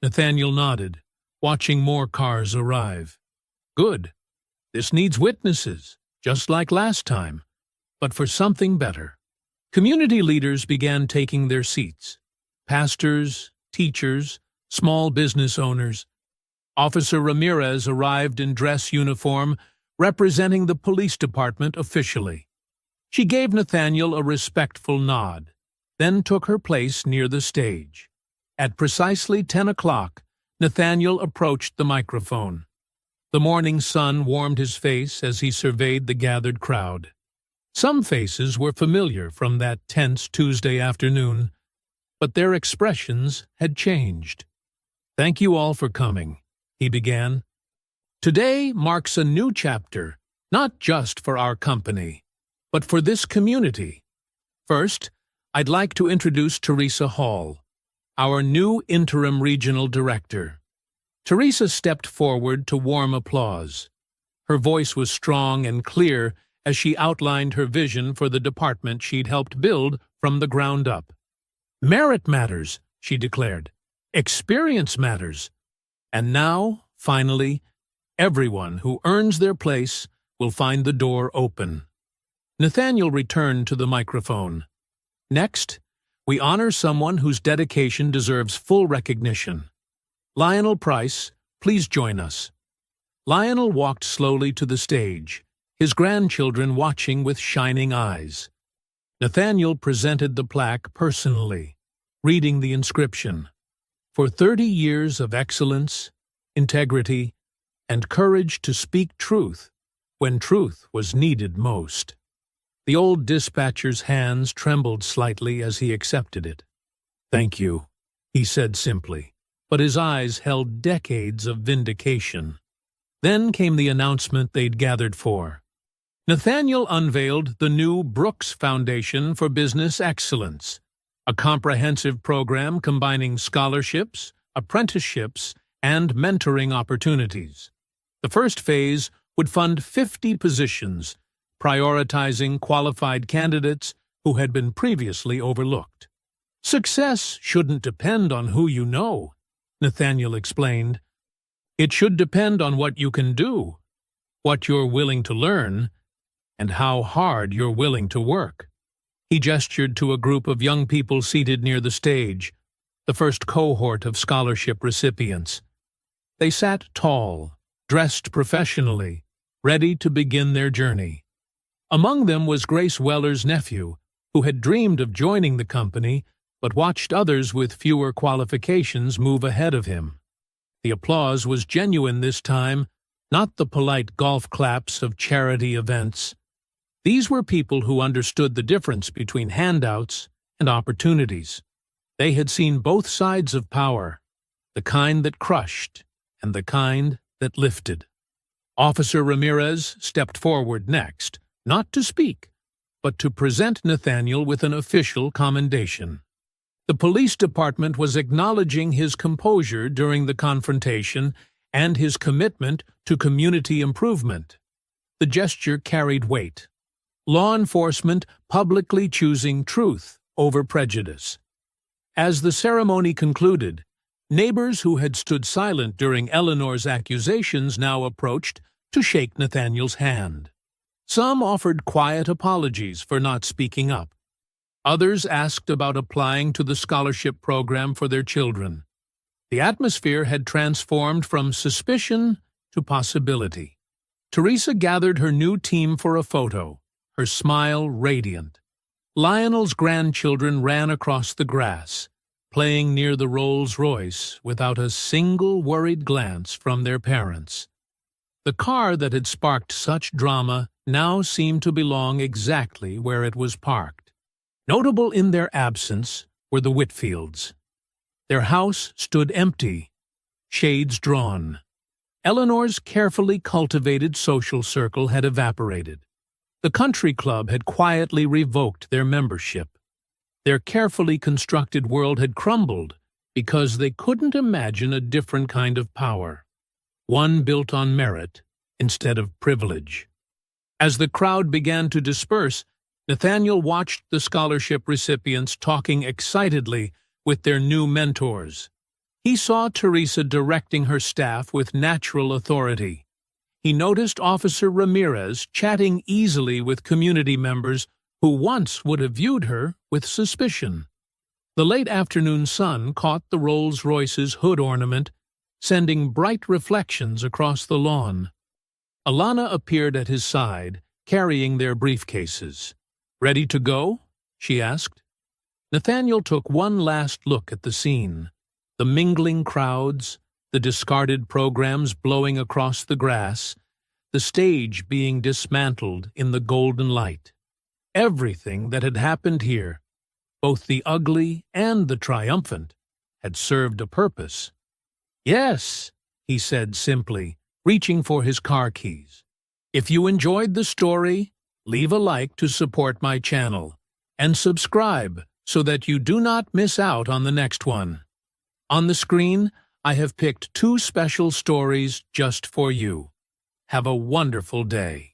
S1: Nathaniel nodded, watching more cars arrive. "Good. This needs witnesses, just like last time, but for something better." Community leaders began taking their seats. Pastors, teachers, small business owners. Officer Ramirez arrived in dress uniform, representing the police department officially. She gave Nathaniel a respectful nod, then took her place near the stage. At precisely 10 o'clock, Nathaniel approached the microphone. The morning sun warmed his face as he surveyed the gathered crowd. Some faces were familiar from that tense Tuesday afternoon, but their expressions had changed. "Thank you all for coming," he began. "Today marks a new chapter, not just for our company, but for this community. First, I'd like to introduce Teresa Hall, our new interim regional director." Teresa stepped forward to warm applause. Her voice was strong and clear as she outlined her vision for the department she'd helped build from the ground up. "Merit matters," she declared. "Experience matters. And now, finally, Everyone who earns their place will find the door open. Nathaniel returned to the microphone. Next, we honor someone whose dedication deserves full recognition. Lionel Price, please join us. Lionel walked slowly to the stage, his grandchildren watching with shining eyes. Nathaniel presented the plaque personally, reading the inscription, "For 30 years of excellence, integrity, and courage to speak truth when truth was needed most." The old dispatcher's hands trembled slightly as he accepted it. "Thank you," he said simply, but his eyes held decades of vindication. Then came the announcement they'd gathered for. Nathaniel unveiled the new Brooks Foundation for Business Excellence, a comprehensive program combining scholarships, apprenticeships, and mentoring opportunities. The first phase would fund 50 positions, prioritizing qualified candidates who had been previously overlooked. "Success shouldn't depend on who you know," Nathaniel explained. "It should depend on what you can do, what you're willing to learn, and how hard you're willing to work." He gestured to a group of young people seated near the stage, the first cohort of scholarship recipients. They sat tall, dressed professionally, ready to begin their journey. Among them was Grace Weller's nephew, who had dreamed of joining the company but watched others with fewer qualifications move ahead of him. The applause was genuine this time, not the polite golf claps of charity events. These were people who understood the difference between handouts and opportunities. They had seen both sides of power, the kind that crushed and the kind that lifted. Officer Ramirez stepped forward next, not to speak, but to present Nathaniel with an official commendation. The police department was acknowledging his composure during the confrontation and his commitment to community improvement. The gesture carried weight. Law enforcement publicly choosing truth over prejudice. As the ceremony concluded, neighbors who had stood silent during Eleanor's accusations now approached to shake Nathaniel's hand. Some offered quiet apologies for not speaking up. Others asked about applying to the scholarship program for their children. The atmosphere had transformed from suspicion to possibility. Teresa gathered her new team for a photo, her smile radiant. Lionel's grandchildren ran across the grass, playing near the Rolls-Royce without a single worried glance from their parents. The car that had sparked such drama now seemed to belong exactly where it was parked. Notable in their absence were the Whitfields. Their house stood empty, shades drawn. Eleanor's carefully cultivated social circle had evaporated. The country club had quietly revoked their membership. Their carefully constructed world had crumbled because they couldn't imagine a different kind of power, one built on merit instead of privilege. As the crowd began to disperse, Nathaniel watched the scholarship recipients talking excitedly with their new mentors. He saw Teresa directing her staff with natural authority. He noticed Officer Ramirez chatting easily with community members who once would have viewed her with suspicion. The late afternoon sun caught the Rolls-Royce's hood ornament, sending bright reflections across the lawn. Alana appeared at his side, carrying their briefcases. "Ready to go?" she asked. Nathaniel took one last look at the scene. The mingling crowds, the discarded programs blowing across the grass, the stage being dismantled in the golden light. Everything that had happened here, both the ugly and the triumphant, had served a purpose. "Yes," he said simply, reaching for his car keys. "If you enjoyed the story, leave a like to support my channel, and subscribe so that you do not miss out on the next one. On the screen, I have picked 2 special stories just for you. Have a wonderful day."